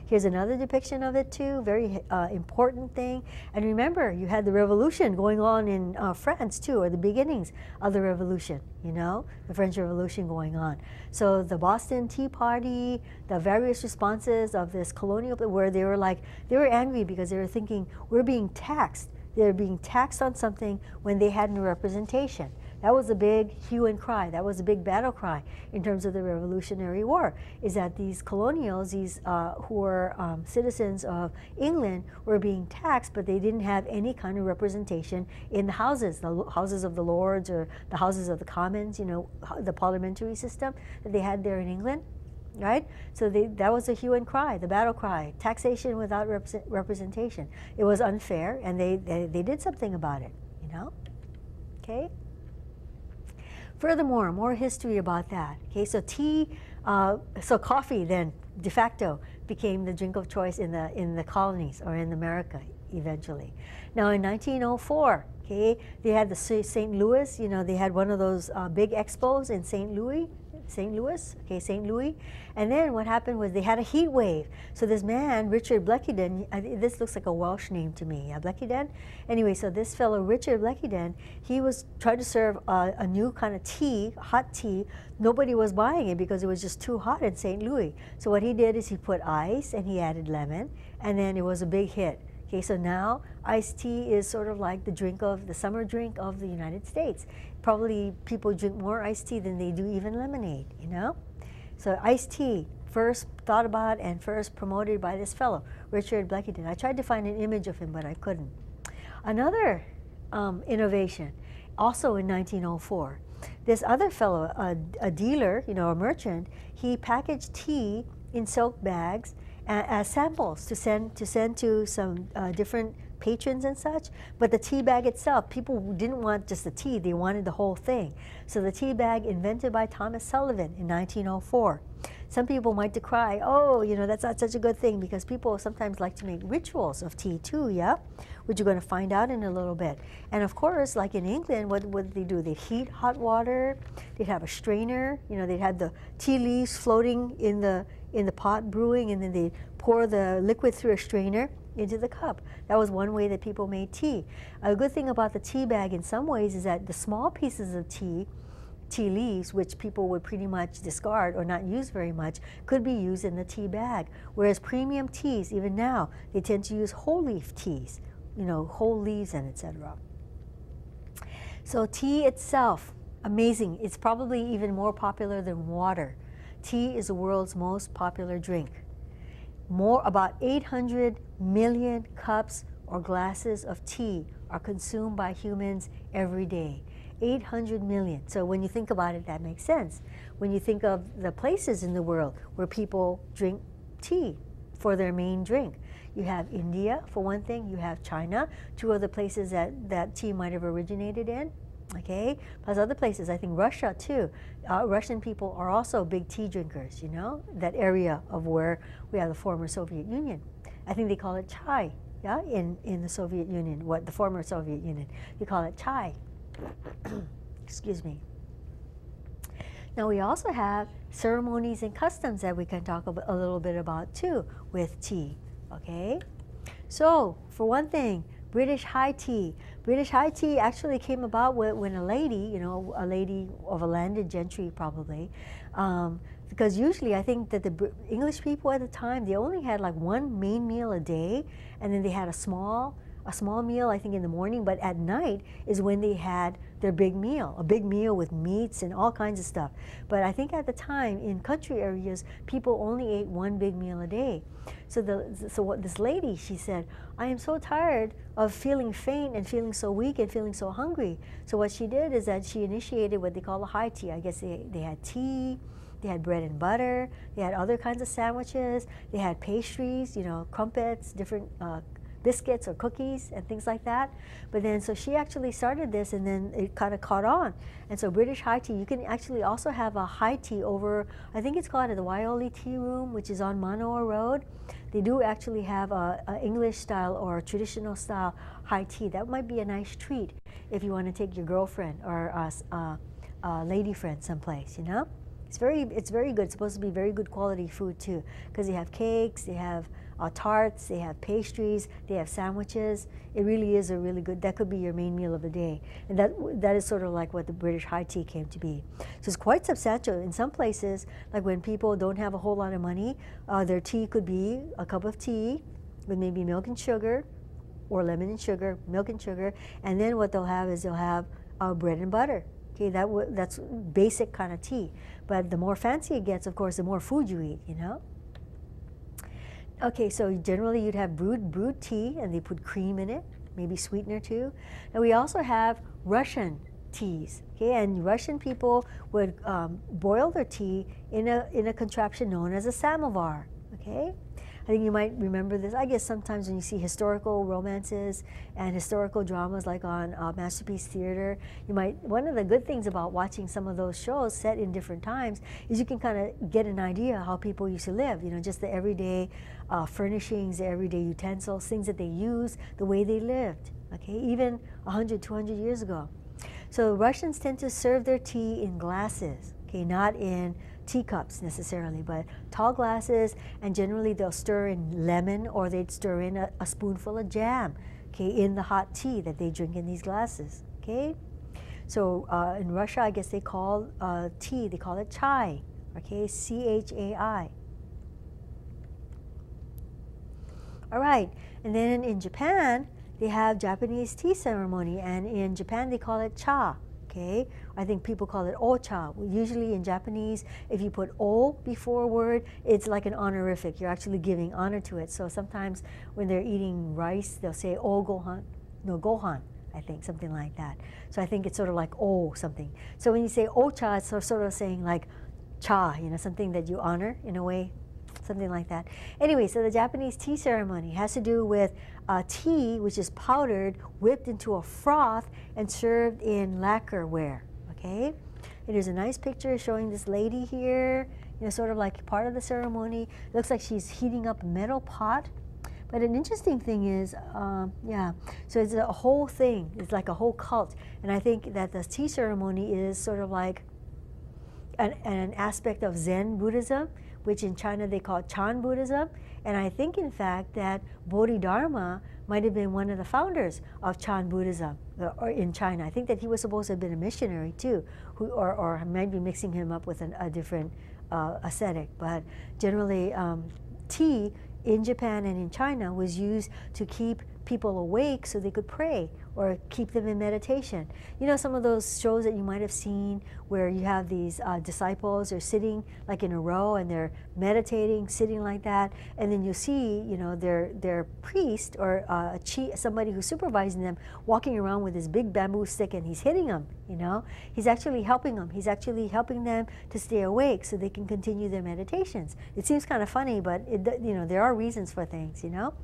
Speaker 1: Here's another depiction of it too, very important thing. And remember, you had the revolution going on in France too, or the beginnings of the revolution, you know, the French Revolution going on. So the Boston Tea Party, the various responses of this colonial, where they were angry because they were thinking, we're being taxed. They're being taxed on something when they had no representation. That was a big hue and cry. That was a big battle cry in terms of the Revolutionary War, is that these colonials, these who were citizens of England, were being taxed, but they didn't have any kind of representation in the houses of the Lords or the Houses of the Commons, you know, the parliamentary system that they had there in England. Right? So that was a hue and cry, the battle cry, taxation without representation. It was unfair, and they did something about it, you know? Okay? Furthermore, more history about that. Okay, so so coffee then, de facto, became the drink of choice in the colonies, or in America eventually. Now in 1904, okay, they had the St. Louis, you know, they had one of those big expos in St. Louis, and then what happened was they had a heat wave. So this man, Richard Bleckeden, this looks like a Welsh name to me, Bleckeden. Anyway, so this fellow, Richard Bleckeden, he was trying to serve a new kind of tea, hot tea. Nobody was buying it because it was just too hot in St. Louis. So what he did is he put ice and he added lemon, and then it was a big hit. Okay, so now iced tea is sort of like the summer drink of the United States. Probably people drink more iced tea than they do even lemonade, you know? So iced tea, first thought about and first promoted by this fellow, Richard Bleckeden. I tried to find an image of him, but I couldn't. Another innovation, also in 1904, this other fellow, a dealer, you know, a merchant, he packaged tea in silk bags as samples to send to some different patrons and such. But the tea bag itself, people didn't want just the tea, they wanted the whole thing. So the tea bag, invented by Thomas Sullivan in 1904. Some people might decry, oh, you know, that's not such a good thing, because people sometimes like to make rituals of tea too, yeah? Which you're going to find out in a little bit. And of course, like in England, what did they do? They'd heat hot water, they'd have a strainer, you know, they'd have the tea leaves floating in the pot brewing, and then they'd pour the liquid through a strainer into the cup. That was one way that people made tea. A good thing about the tea bag in some ways is that the small pieces of tea leaves, which people would pretty much discard or not use very much, could be used in the tea bag. Whereas premium teas, even now, they tend to use whole leaf teas, you know, whole leaves and etc. So tea itself, amazing. It's probably even more popular than water. Tea is the world's most popular drink. About 800 million cups or glasses of tea are consumed by humans every day. 800 million. So when you think about it, that makes sense. When you think of the places in the world where people drink tea for their main drink, you have India for one thing, you have China, two other places that tea might have originated in. Okay, plus other places, I think Russia too. Russian people are also big tea drinkers, you know, that area of where we have the former Soviet Union. I think they call it chai, yeah, in the Soviet Union, the former Soviet Union. They call it chai. Excuse me. Now we also have ceremonies and customs that we can talk a little bit about too with tea, okay? So, for one thing, British high tea. British high tea actually came about when a lady, you know, a lady of a landed gentry probably, because usually I think that the English people at the time, they only had like one main meal a day, and then they had a small meal, I think, in the morning, but at night is when they had their big meal, a big meal with meats and all kinds of stuff. But I think at the time, in country areas, people only ate one big meal a day. So what this lady, she said, I am so tired of feeling faint and feeling so weak and feeling so hungry. So what she did is that she initiated what they call a high tea. I guess they had tea, they had bread and butter, they had other kinds of sandwiches, they had pastries, you know, crumpets, different biscuits or cookies and things like that. But then, so she actually started this, and then it kind of caught on. And so British high tea, you can actually also have a high tea over, I think it's called the Waioli Tea Room, which is on Manoa Road. They do actually have a English style or a traditional style high tea. That might be a nice treat if you want to take your girlfriend or a lady friend someplace, you know? It's very good. It's supposed to be very good quality food too, because they have cakes, they have tarts, they have pastries, they have sandwiches. It really is a really good, that could be your main meal of the day. And that is sort of like what the British high tea came to be. So it's quite substantial. In some places, like when people don't have a whole lot of money, their tea could be a cup of tea with maybe milk and sugar, or lemon and sugar, milk and sugar, and then what they'll have is they'll have bread and butter. Okay, that's basic kind of tea. But the more fancy it gets, of course, the more food you eat, you know? Okay, so generally you'd have brewed tea, and they put cream in it, maybe sweetener too. And we also have Russian teas. Okay, and Russian people would boil their tea in a contraption known as a samovar. Okay, I think you might remember this. I guess sometimes when you see historical romances and historical dramas like on Masterpiece Theater, you might, one of the good things about watching some of those shows set in different times is you can kind of get an idea how people used to live, you know, just the everyday furnishings, the everyday utensils, things that they use, the way they lived, okay, even 100, 200 years ago. So Russians tend to serve their tea in glasses, okay, not in teacups necessarily, but tall glasses, and generally they'll stir in lemon, or they'd stir in a spoonful of jam, okay, in the hot tea that they drink in these glasses, okay. So in Russia, I guess they call tea, they call it chai, okay, C-H-A-I. All right, and then in Japan, they have Japanese tea ceremony, and in Japan they call it cha. Okay, I think people call it ocha. Usually in Japanese, if you put o before a word, it's like an honorific. You're actually giving honor to it. So sometimes when they're eating rice, they'll say o gohan, no gohan, I think, something like that. So I think it's sort of like o something. So when you say ocha, it's sort of saying like cha, you know, something that you honor in a way, something like that. Anyway, so the Japanese tea ceremony has to do with tea, which is powdered, whipped into a froth, and served in lacquerware, okay? And there's a nice picture showing this lady here, you know, sort of like part of the ceremony. It looks like she's heating up a metal pot. But an interesting thing is, yeah, so it's a whole thing. It's like a whole cult. And I think that the tea ceremony is sort of like an aspect of Zen Buddhism, which in China they call Chan Buddhism. And I think, in fact, that Bodhidharma might have been one of the founders of Chan Buddhism or in China. I think that he was supposed to have been a missionary too, or I might be mixing him up with a different ascetic. But generally, tea in Japan and in China was used to keep people awake so they could pray or keep them in meditation. You know, some of those shows that you might have seen where you have these disciples are sitting like in a row and they're meditating, sitting like that, and then you see, you know, their priest or somebody who's supervising them walking around with this big bamboo stick, and he's hitting them, you know. He's actually helping them. He's actually helping them to stay awake so they can continue their meditations. It seems kind of funny, but you know, there are reasons for things, you know.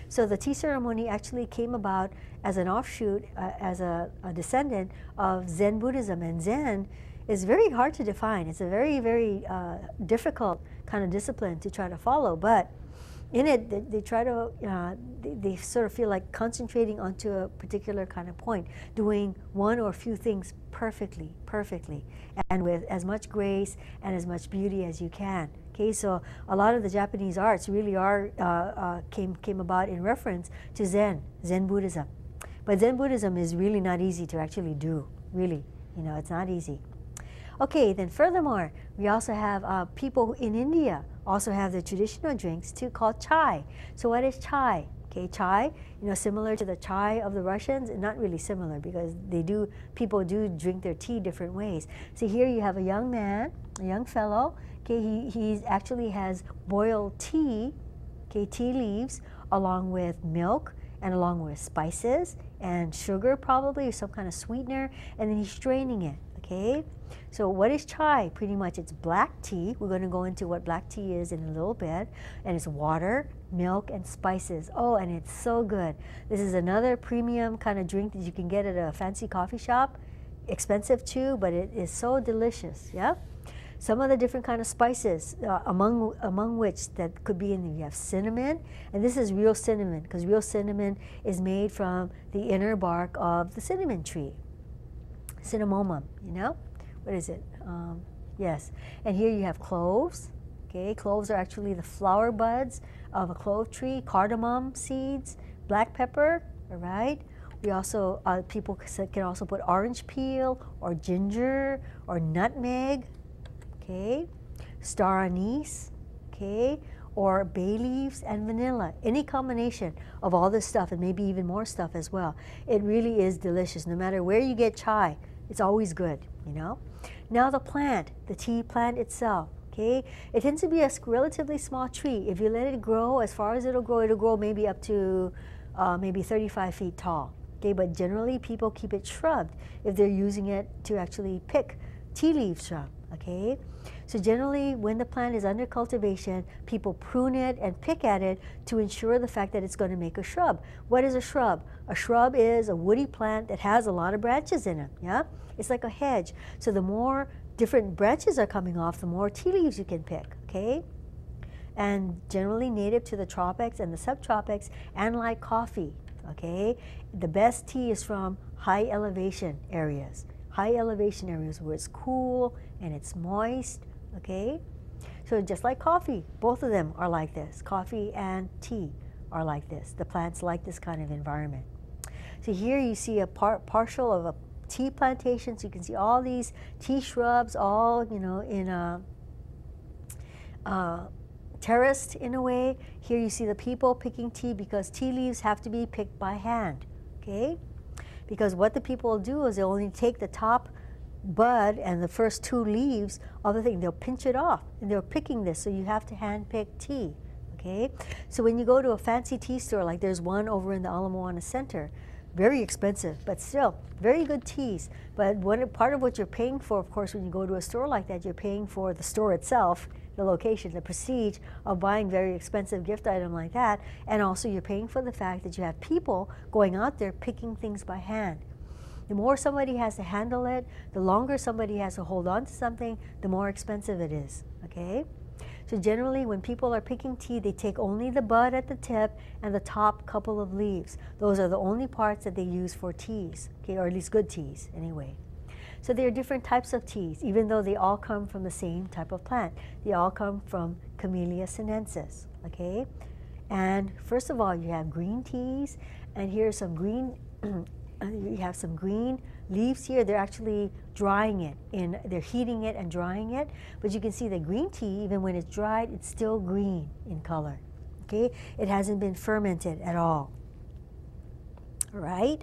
Speaker 1: So the tea ceremony actually came about as an offshoot, as a descendant of Zen Buddhism. And Zen is very hard to define. It's a very, very difficult kind of discipline to try to follow. But in it, they try to, they sort of feel like concentrating onto a particular kind of point, doing one or a few things perfectly, and with as much grace and as much beauty as you can. Okay, so a lot of the Japanese arts really came about in reference to Zen Buddhism. But Zen Buddhism is really not easy to actually do, really. You know, it's not easy. Okay, then furthermore, we also have people in India also have the traditional drinks too called chai. So what is chai? Okay, chai, you know, similar to the chai of the Russians, not really similar because people do drink their tea different ways. So here you have a young man, a young fellow. Okay, he actually has boiled tea, okay, tea leaves, along with milk and along with spices and sugar probably, or some kind of sweetener, and then he's straining it, okay? So what is chai? Pretty much it's black tea. We're going to go into what black tea is in a little bit. And it's water, milk, and spices. Oh, and it's so good. This is another premium kind of drink that you can get at a fancy coffee shop. Expensive too, but it is so delicious, yeah? Some of the different kind of spices, among which that could be in there. You have cinnamon, and this is real cinnamon, because real cinnamon is made from the inner bark of the cinnamon tree. Cinnamomum, you know? What is it? Yes. And here you have cloves. Okay, cloves are actually the flower buds of a clove tree, cardamom seeds, black pepper, all right? We also, people can also put orange peel or ginger or nutmeg, okay? Star anise, okay? Or bay leaves and vanilla. Any combination of all this stuff and maybe even more stuff as well. It really is delicious. No matter where you get chai, it's always good, you know? Now the plant, the tea plant itself, okay? It tends to be a relatively small tree. If you let it grow, as far as it'll grow maybe up to maybe 35 feet tall, okay? But generally people keep it shrubbed if they're using it to actually pick tea leaves from, okay? So generally when the plant is under cultivation, people prune it and pick at it to ensure the fact that it's going to make a shrub. What is a shrub? A shrub is a woody plant that has a lot of branches in it, yeah? It's like a hedge. So the more different branches are coming off, the more tea leaves you can pick, okay? And generally native to the tropics and the subtropics, and like coffee, okay? The best tea is from high elevation areas. High elevation areas where it's cool and it's moist, okay? So just like coffee, both of them are like this. Coffee and tea are like this. The plants like this kind of environment. So here you see a partial of a tea plantation. So you can see all these tea shrubs, all, you know, in a terraced in a way. Here you see the people picking tea because tea leaves have to be picked by hand, okay? Because what the people do is they only take the top bud and the first two leaves of the thing. They'll pinch it off and they're picking this, so you have to hand pick tea, okay? So when you go to a fancy tea store, like there's one over in the Ala Moana Center, very expensive, but still very good teas. But part of what you're paying for, of course, when you go to a store like that, you're paying for the store itself, the location, the prestige of buying very expensive gift item like that, and also you're paying for the fact that you have people going out there picking things by hand. The more somebody has to handle it, the longer somebody has to hold on to something, the more expensive it is, okay? So generally when people are picking tea, they take only the bud at the tip and the top couple of leaves. Those are the only parts that they use for teas, okay, or at least good teas anyway. So there are different types of teas, even though they all come from the same type of plant. They all come from Camellia sinensis, okay? And first of all, you have green teas, and here's some green, you have some green leaves here. They're actually drying it, they're heating it and drying it. But you can see the green tea, even when it's dried, it's still green in color, okay? It hasn't been fermented at all, all right?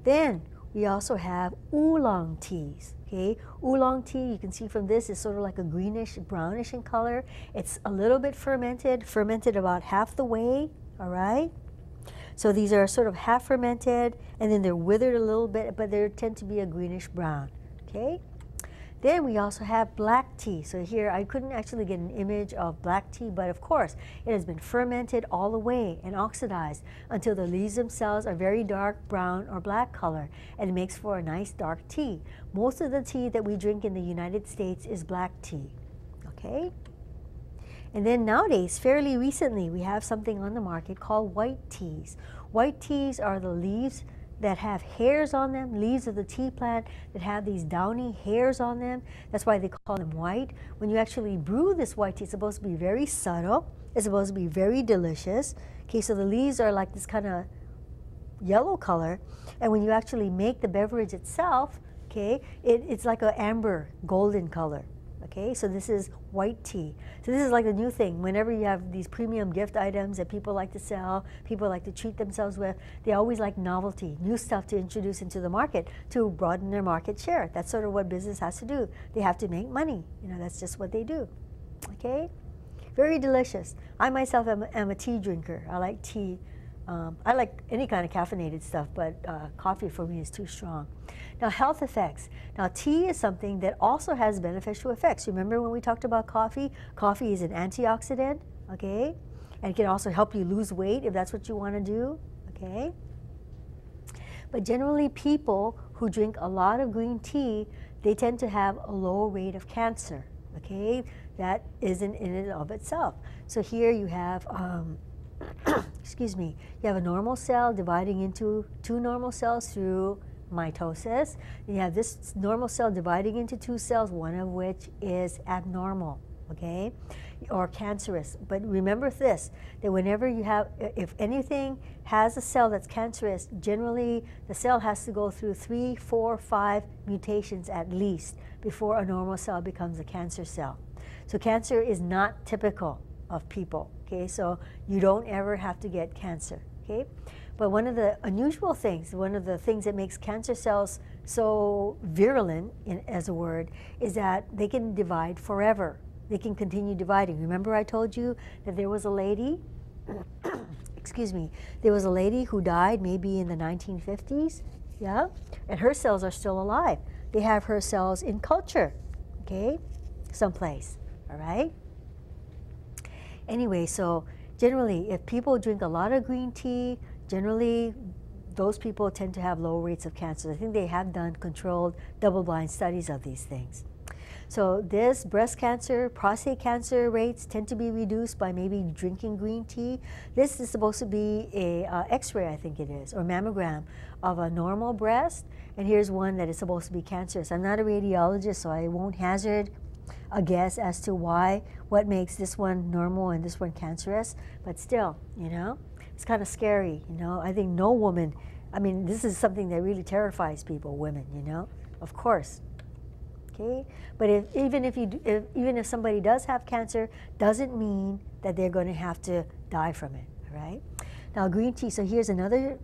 Speaker 1: Then we also have oolong teas, okay? Oolong tea, you can see from this, is sort of like a greenish, brownish in color. It's a little bit fermented about half the way, all right? So these are sort of half fermented, and then they're withered a little bit, but they tend to be a greenish brown, okay? Then we also have black tea. So here I couldn't actually get an image of black tea, but of course it has been fermented all the way and oxidized until the leaves themselves are very dark brown or black color, and it makes for a nice dark tea. Most of the tea that we drink in the United States is black tea, okay? And then nowadays, fairly recently, we have something on the market called white teas. White teas are the leaves that have hairs on them, leaves of the tea plant that have these downy hairs on them. That's why they call them white. When you actually brew this white tea, it's supposed to be very subtle. It's supposed to be very delicious. Okay, so the leaves are like this kind of yellow color. And when you actually make the beverage itself, okay, it's like an amber golden color. Okay, so this is white tea. So this is like a new thing. Whenever you have these premium gift items that people like to sell, people like to treat themselves with, they always like novelty, new stuff to introduce into the market to broaden their market share. That's sort of what business has to do. They have to make money. You know, that's just what they do. Okay, very delicious. I myself am a tea drinker. I like tea. I like any kind of caffeinated stuff, but coffee for me is too strong. Now, health effects. Now, tea is something that also has beneficial effects. Remember when we talked about coffee? Coffee is an antioxidant, okay? And it can also help you lose weight if that's what you want to do, okay? But generally, people who drink a lot of green tea, they tend to have a low rate of cancer, okay? That isn't in and of itself. So here you have excuse me, you have a normal cell dividing into two normal cells through mitosis. You have this normal cell dividing into two cells, one of which is abnormal, okay, or cancerous. But remember this, that whenever you have, if anything has a cell that's cancerous, generally the cell has to go through 3, 4, 5 mutations at least before a normal cell becomes a cancer cell. So cancer is not typical of people, okay, so you don't ever have to get cancer, okay. But one of the unusual things, one of the things that makes cancer cells so virulent, as a word, is that they can divide forever. They can continue dividing. Remember I told you that there was a lady, excuse me, there was a lady who died maybe in the 1950s, yeah? And her cells are still alive. They have her cells in culture, okay, someplace, all right? Anyway, so generally, if people drink a lot of green tea, generally those people tend to have low rates of cancer. I think they have done controlled double-blind studies of these things. So this breast cancer, prostate cancer rates tend to be reduced by maybe drinking green tea. This is supposed to be a x-ray, I think it is, or mammogram of a normal breast. And here's one that is supposed to be cancerous. I'm not a radiologist, so I won't hazard a guess as to what makes this one normal and this one cancerous. But still, you know, it's kind of scary, you know. I think no woman, I mean, this is something that really terrifies people, women, you know, of course. Okay, but even if somebody does have cancer, doesn't mean that they're going to have to die from it. All right. Now green tea. So here's another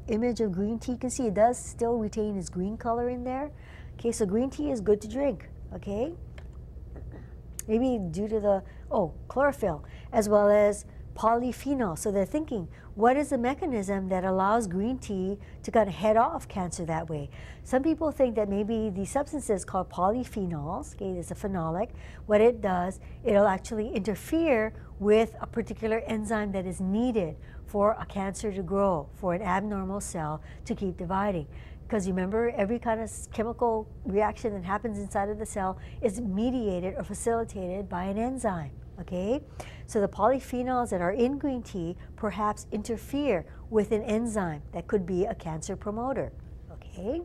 Speaker 1: image of green tea. You can see it does still retain its green color in there. Okay, so green tea is good to drink. Okay. Maybe due to the chlorophyll as well as polyphenol. So they're thinking, what is the mechanism that allows green tea to kind of head off cancer that way? Some people think that maybe the substances called polyphenols, okay, it's a phenolic, what it does, it'll actually interfere with a particular enzyme that is needed for a cancer to grow, for an abnormal cell to keep dividing. Because remember, every kind of chemical reaction that happens inside of the cell is mediated or facilitated by an enzyme. Okay, so the polyphenols that are in green tea perhaps interfere with an enzyme that could be a cancer promoter. Okay.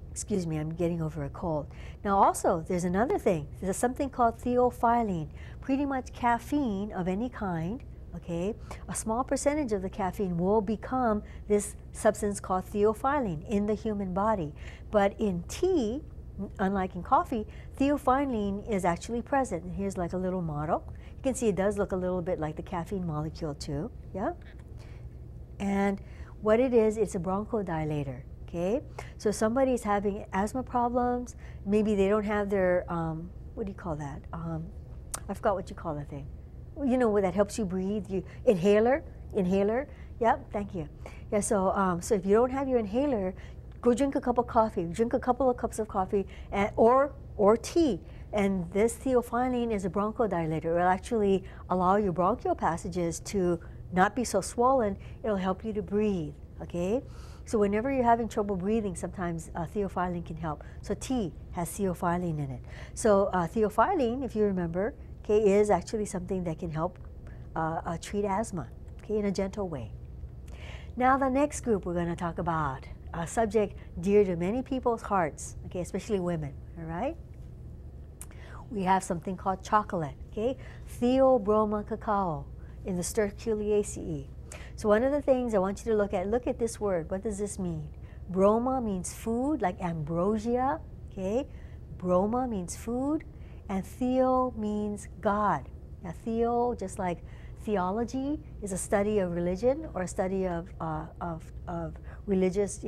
Speaker 1: Excuse me, I'm getting over a cold. Now also, there's another thing. There's something called theophylline, pretty much caffeine of any kind. Okay, a small percentage of the caffeine will become this substance called theophylline in the human body. But in tea, unlike in coffee, theophylline is actually present. And here's like a little model. You can see it does look a little bit like the caffeine molecule too. Yeah. And what it is, it's a bronchodilator. Okay. So somebody's having asthma problems. Maybe they don't have their what do you call that? I forgot what you call that thing. You know, that helps you breathe. Inhaler. Yep. Thank you. Yeah. So so if you don't have your inhaler, go drink a cup of coffee, drink a couple of cups of coffee, or tea. And this theophylline is a bronchodilator. It will actually allow your bronchial passages to not be so swollen. It'll help you to breathe, okay? So whenever you're having trouble breathing, sometimes theophylline can help. So tea has theophylline in it. So theophylline, if you remember, okay, is actually something that can help treat asthma, okay, in a gentle way. Now the next group we're going to talk about, a subject dear to many people's hearts, okay, especially women, all right? We have something called chocolate, okay? Theobroma cacao in the Sterculiaceae. So one of the things I want you to look at this word. What does this mean? Broma means food, like ambrosia, okay? Broma means food, and theo means God. Now theo, just like theology is a study of religion or a study of religious,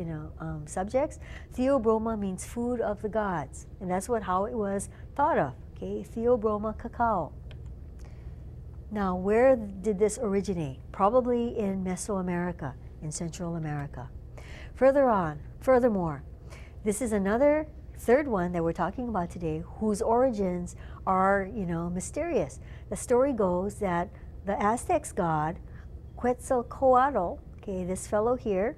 Speaker 1: subjects. Theobroma means food of the gods, and that's how it was thought of. Okay, Theobroma cacao. Now, where did this originate? Probably in Mesoamerica, in Central America. Furthermore, this is another third one that we're talking about today, whose origins are, mysterious. The story goes that the Aztecs god Quetzalcoatl, okay, this fellow here,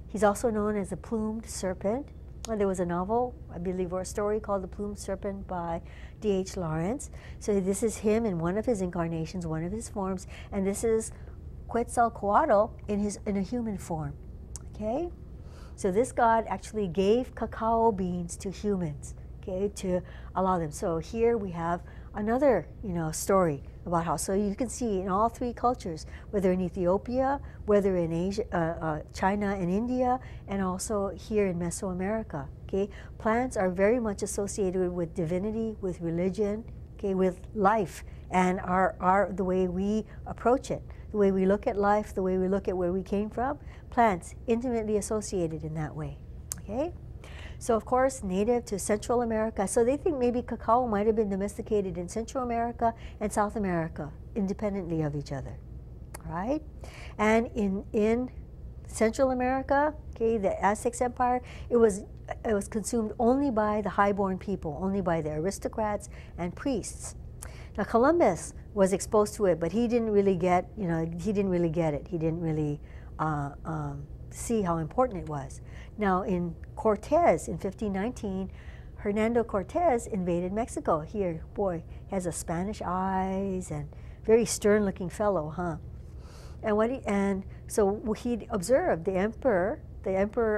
Speaker 1: he's also known as the plumed serpent. There was a novel, I believe, or a story called The Plumed Serpent by D.H. Lawrence. So this is him in one of his incarnations, one of his forms, and this is Quetzalcoatl in a human form. Okay, so this god actually gave cacao beans to humans, okay, to allow them. So here we have another, story about how. So you can see in all three cultures, whether in Ethiopia, whether in Asia, China and India, and also here in Mesoamerica. Okay, plants are very much associated with divinity, with religion, okay, with life, and are the way we approach it, the way we look at life, the way we look at where we came from. Plants intimately associated in that way. Okay. So of course, native to Central America. So they think maybe cacao might have been domesticated in Central America and South America, independently of each other, right? And in Central America, okay, the Aztec Empire, it was consumed only by the highborn people, only by the aristocrats and priests. Now Columbus was exposed to it, but he didn't really get, he didn't really get it. He didn't really see how important it was. Now in Cortez in 1519, Hernando Cortez invaded Mexico. Here, boy, has a Spanish eyes and very stern-looking fellow, huh? And so he observed the emperor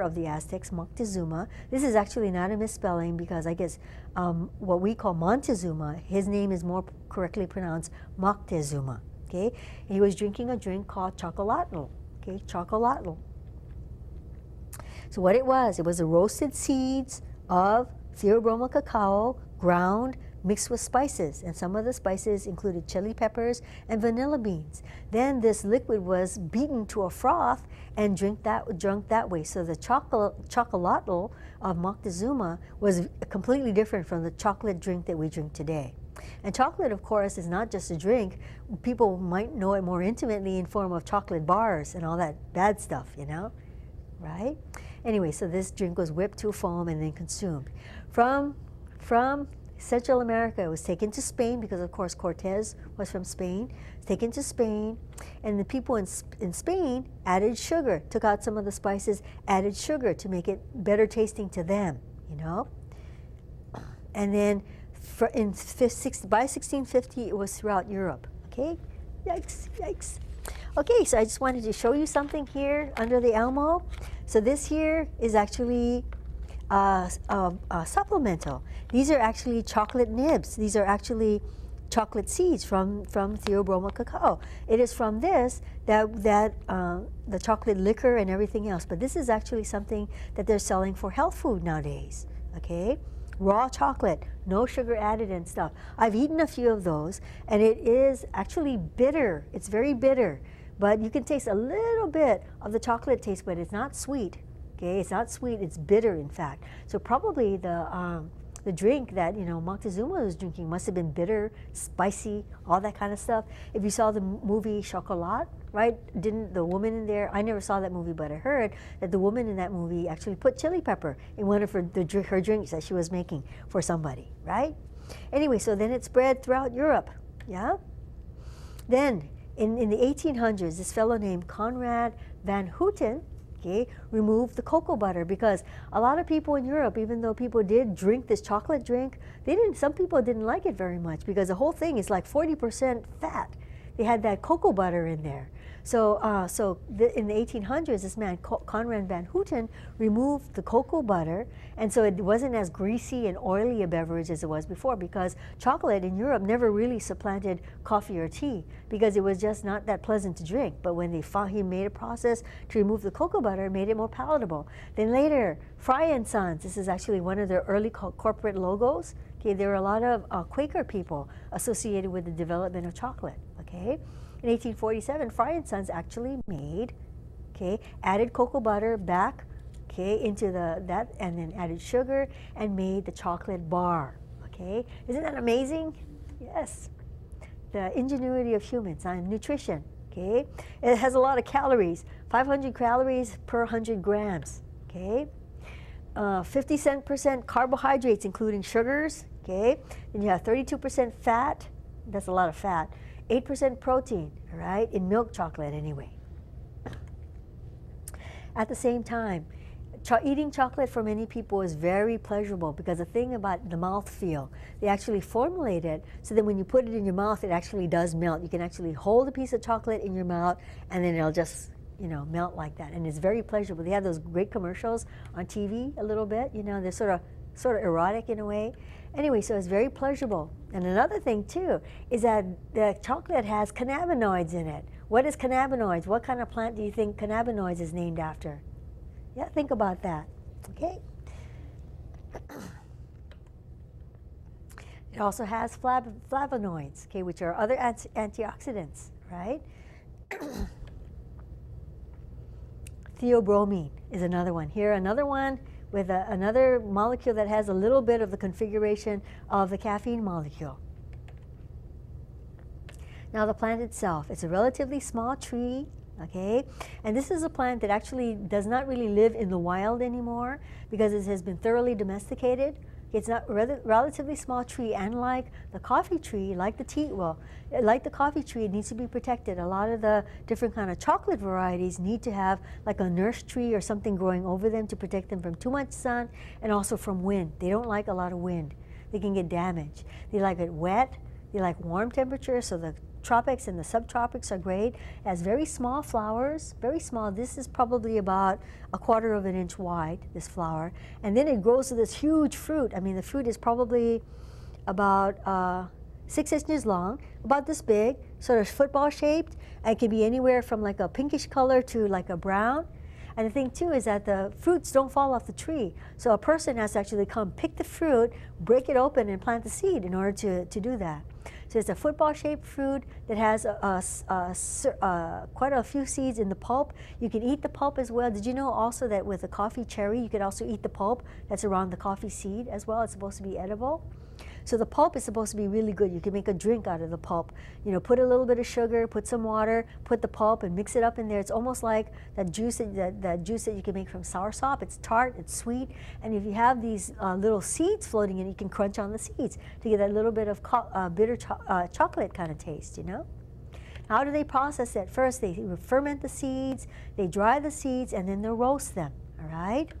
Speaker 1: of the Aztecs, Moctezuma. This is actually not a misspelling because I guess what we call Montezuma, his name is more correctly pronounced Moctezuma. Okay, and he was drinking a drink called chocolatl. Okay, chocolatl. So what it was the roasted seeds of Theobroma cacao, ground, mixed with spices, and some of the spices included chili peppers and vanilla beans. Then this liquid was beaten to a froth and drunk that way. So the chocolatl of Moctezuma was completely different from the chocolate drink that we drink today. And chocolate, of course, is not just a drink. People might know it more intimately in form of chocolate bars and all that bad stuff, right? Anyway, so this drink was whipped to foam and then consumed. From Central America, it was taken to Spain because, of course, Cortez was from Spain. It's taken to Spain, and the people in Spain added sugar, took out some of the spices, added sugar to make it better tasting to them, And then by 1650, it was throughout Europe. Okay, yikes, yikes. Okay, so I just wanted to show you something here under the Elmo. So this here is actually supplemental. These are actually chocolate nibs. These are actually chocolate seeds from Theobroma cacao. It is from this that the chocolate liquor and everything else. But this is actually something that they're selling for health food nowadays. Okay, raw chocolate, no sugar added and stuff. I've eaten a few of those, and it is actually bitter. It's very bitter. But you can taste a little bit of the chocolate taste, but it's not sweet. Okay, it's not sweet. It's bitter, in fact. So probably the drink that Moctezuma was drinking must have been bitter, spicy, all that kind of stuff. If you saw the movie Chocolat, right? Didn't the woman in there? I never saw that movie, but I heard that the woman in that movie actually put chili pepper in one of her drinks that she was making for somebody, right? Anyway, so then it spread throughout Europe. Yeah. Then in the 1800s, this fellow named Conrad van Houten, okay, removed the cocoa butter because a lot of people in Europe, even though people did drink this chocolate drink, some people didn't like it very much because the whole thing is like 40% fat. They had that cocoa butter in there. So, in the 1800s, this man, Conrad van Houten, removed the cocoa butter, and so it wasn't as greasy and oily a beverage as it was before because chocolate in Europe never really supplanted coffee or tea because it was just not that pleasant to drink. But when he made a process to remove the cocoa butter, it made it more palatable. Then later, Fry & Sons, this is actually one of their early corporate logos. Okay, there were a lot of Quaker people associated with the development of chocolate. Okay. In 1847, Fry & Sons actually made, added cocoa butter back, into that, and then added sugar and made the chocolate bar. Okay, isn't that amazing? Yes, the ingenuity of humans on nutrition. Okay, it has a lot of calories, 500 calories per 100 grams. Okay, 50% carbohydrates, including sugars. Okay, then you have 32% fat. That's a lot of fat. 8% protein, right, in milk chocolate anyway. At the same time, eating chocolate for many people is very pleasurable because the thing about the mouth feel, they actually formulate it so that when you put it in your mouth, it actually does melt. You can actually hold a piece of chocolate in your mouth and then it'll just, you know, melt like that. And it's very pleasurable. They have those great commercials on TV a little bit, you know, they're sort of erotic in a way. Anyway, so it's very pleasurable. And another thing too is that the chocolate has cannabinoids in it. What is cannabinoids? What kind of plant do you think cannabinoids is named after? Yeah, think about that, okay? It also has flavonoids, okay, which are other antioxidants, right? Theobromine is another one. Here, another one with another molecule that has a little bit of the configuration of the caffeine molecule. Now the plant itself, it's a relatively small tree, okay? And this is a plant that actually does not really live in the wild anymore because it has been thoroughly domesticated. It's not relatively small tree, and like the coffee tree, like the tea, well, like the coffee tree, it needs to be protected. A lot of the different kind of chocolate varieties need to have like a nurse tree or something growing over them to protect them from too much sun and also from wind. They don't like a lot of wind. They can get damaged. They like it wet. They like warm temperatures, so the tropics and the subtropics are great. It has very small flowers, very small. This is probably about 1/4 of an inch wide, this flower. And then it grows to this huge fruit. I mean, the fruit is probably about 6 inches long, about this big, sort of football shaped. And it can be anywhere from like a pinkish color to like a brown. And the thing too is that the fruits don't fall off the tree. So a person has to actually come pick the fruit, break it open and plant the seed in order to do that. So it's a football-shaped fruit that has quite a few seeds in the pulp. You can eat the pulp as well. Did you know also that with a coffee cherry, you could also eat the pulp that's around the coffee seed as well? It's supposed to be edible. So the pulp is supposed to be really good. You can make a drink out of the pulp. You know, put a little bit of sugar, put some water, put the pulp, and mix it up in there. It's almost like that juice that you can make from soursop. It's tart, it's sweet, and if you have these little seeds floating in, you can crunch on the seeds to get that little bit of bitter chocolate kind of taste. You know. How do they process it? First, they ferment the seeds, they dry the seeds, and then they roast them. All right.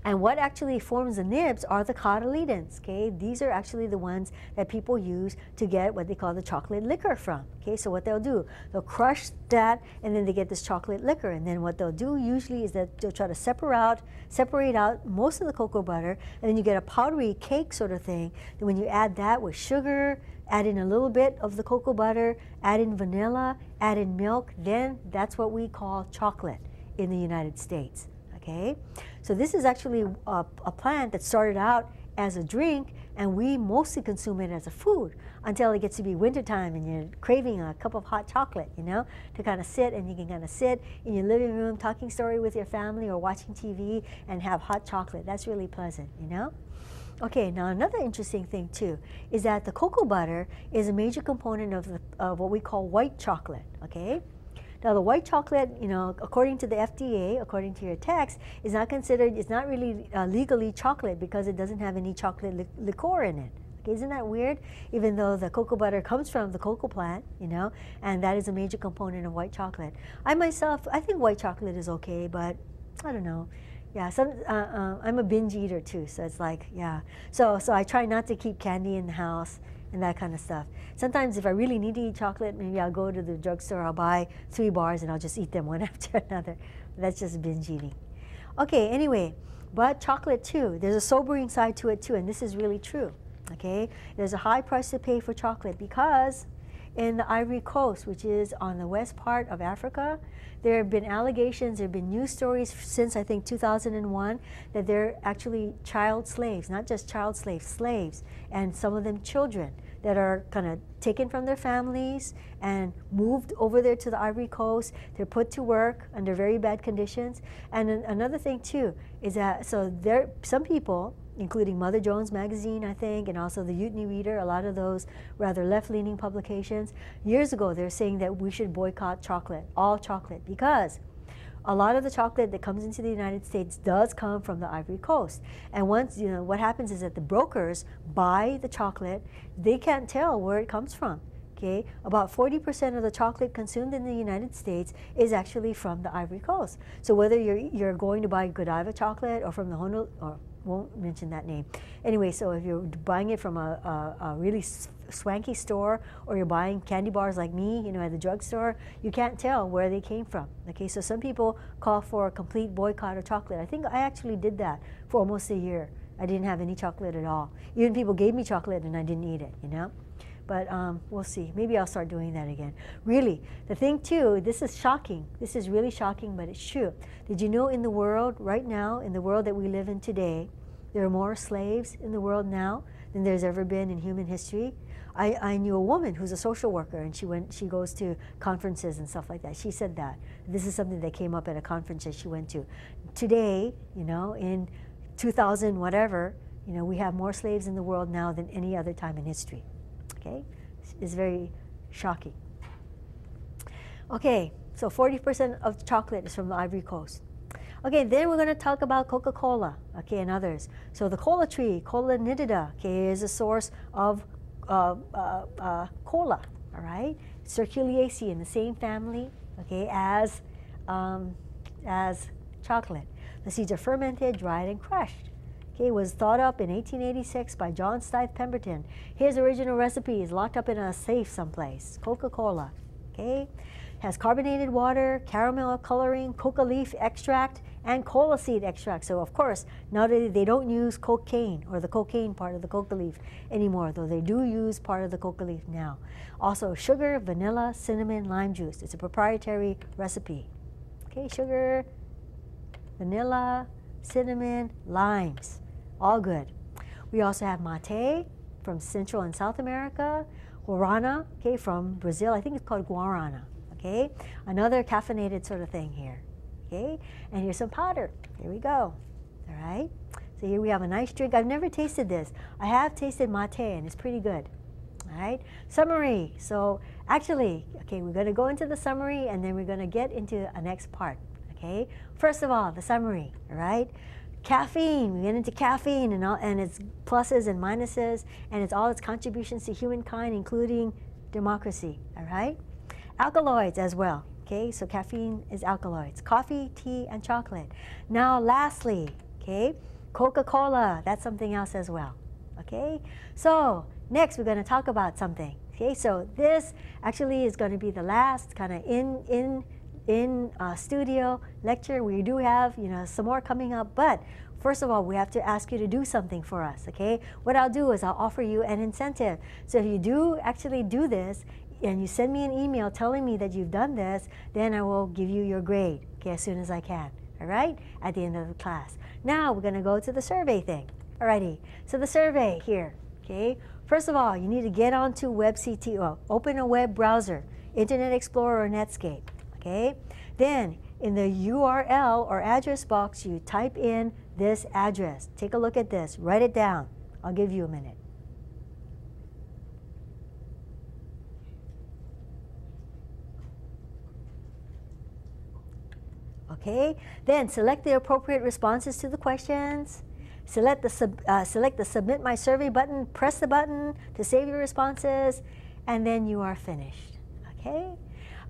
Speaker 1: And what actually forms the nibs are the cotyledons, okay? These are actually the ones that people use to get what they call the chocolate liquor from, okay? So what they'll do, they'll crush that and then they get this chocolate liquor. And then what they'll do usually is that they'll try to separate out most of the cocoa butter, and then you get a powdery cake sort of thing. Then when you add that with sugar, add in a little bit of the cocoa butter, add in vanilla, add in milk, then that's what we call chocolate in the United States. Okay, so this is actually a plant that started out as a drink, and we mostly consume it as a food until it gets to be wintertime and you're craving a cup of hot chocolate, you know, to kind of sit, and you can kind of sit in your living room talking story with your family or watching TV and have hot chocolate. That's really pleasant, you know. Okay, now another interesting thing too is that the cocoa butter is a major component of what we call white chocolate, okay? Now the white chocolate, you know, according to the FDA, according to your text, is not considered, it's not really legally chocolate because it doesn't have any chocolate liqueur in it. Okay, isn't that weird? Even though the cocoa butter comes from the cocoa plant, you know, and that is a major component of white chocolate. I myself, I think white chocolate is okay, but I don't know. Yeah, I'm a binge eater too, so it's like, yeah. So I try not to keep candy in the house and that kind of stuff. Sometimes if I really need to eat chocolate, maybe I'll go to the drugstore, I'll buy 3 bars and I'll just eat them one after another. That's just binge eating. Okay, anyway, but chocolate too, there's a sobering side to it too, and this is really true, okay? There's a high price to pay for chocolate because in the Ivory Coast, which is on the west part of Africa, there have been allegations, there have been news stories since I think 2001 that they're actually child slaves, not just child slaves, slaves, and some of them children that are kind of taken from their families and moved over there to the Ivory Coast. They're put to work under very bad conditions. And another thing too is that, so there, some people, including Mother Jones magazine, I think, and also the Utni Reader, a lot of those rather left-leaning publications, years ago they're saying that we should boycott chocolate, all chocolate, because a lot of the chocolate that comes into the United States does come from the Ivory Coast. And once, you know, what happens is that the brokers buy the chocolate, they can't tell where it comes from. okay, about 40% of the chocolate consumed in the United States is actually from the Ivory Coast. So whether you're going to buy Godiva chocolate or from the Honolulu, or won't mention that name. Anyway, so if you're buying it from a really swanky store, or you're buying candy bars like me, you know, at the drugstore, you can't tell where they came from. Okay, so some people call for a complete boycott of chocolate. I think I actually did that for almost a year. I didn't have any chocolate at all. Even people gave me chocolate and I didn't eat it, you know. But we'll see. Maybe I'll start doing that again. Really, the thing too, this is shocking. This is really shocking, but it's true. Did you know in the world, right now, in the world that we live in today, there are more slaves in the world now than there's ever been in human history? I knew a woman who's a social worker, and she goes to conferences and stuff like that. She said that. This is something that came up at a conference that she went to. Today, you know, in 2000 whatever, you know, we have more slaves in the world now than any other time in history. Okay, it's very shocking. Okay, so 40% of chocolate is from the Ivory Coast. Okay, then we're going to talk about Coca-Cola, okay, and others. So the cola tree, Cola nitida, okay, is a source of cola, all right? Circulaceae in the same family, okay, as chocolate. The seeds are fermented, dried, and crushed. Okay, was thought up in 1886 by John Stuyve Pemberton. His original recipe is locked up in a safe someplace. Coca-Cola, okay? Has carbonated water, caramel coloring, coca leaf extract, and cola seed extract. So of course, nowadays they don't use cocaine or the cocaine part of the coca leaf anymore, though they do use part of the coca leaf now. Also sugar, vanilla, cinnamon, lime juice. It's a proprietary recipe. Okay, sugar, vanilla, cinnamon, limes. All good. We also have mate from Central and South America, guarana, okay, from Brazil. I think it's called guarana, okay? Another caffeinated sort of thing here, okay? And here's some powder. Here we go, all right? So here we have a nice drink. I've never tasted this. I have tasted mate, and it's pretty good, all right? Summary. So actually, okay, we're going to go into the summary, and then we're going to get into a next part, okay? First of all, the summary, all right? Caffeine, we get into caffeine and its pluses and minuses, and it's all its contributions to humankind, including democracy, all right? Alkaloids as well, okay? So caffeine is alkaloids. Coffee, tea, and chocolate. Now lastly, okay, Coca-Cola, that's something else as well, okay? So next we're going to talk about something, okay? So this actually is going to be the last kind of in studio lecture. We do have, you know, some more coming up, but first of all, we have to ask you to do something for us, okay? What I'll do is I'll offer you an incentive. So if you do actually do this, and you send me an email telling me that you've done this, then I will give you your grade, okay, as soon as I can, all right, at the end of the class. Now we're going to go to the survey thing. Alrighty, so the survey here, okay? First of all, you need to get onto WebCTO, open a web browser, Internet Explorer or Netscape. Okay? Then in the URL or address box, you type in this address. Take a look at this. Write it down. I'll give you a minute. Okay? Then select the appropriate responses to the questions. Select the Submit My Survey button. Press the button to save your responses. And then you are finished. Okay?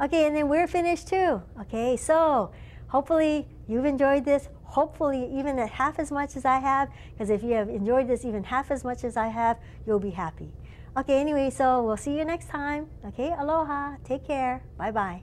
Speaker 1: Okay, and then we're finished too. Okay, so hopefully you've enjoyed this. Hopefully even half as much as I have, because if you have enjoyed this even half as much as I have, you'll be happy. Okay, anyway, so we'll see you next time. Okay, aloha, take care, bye-bye.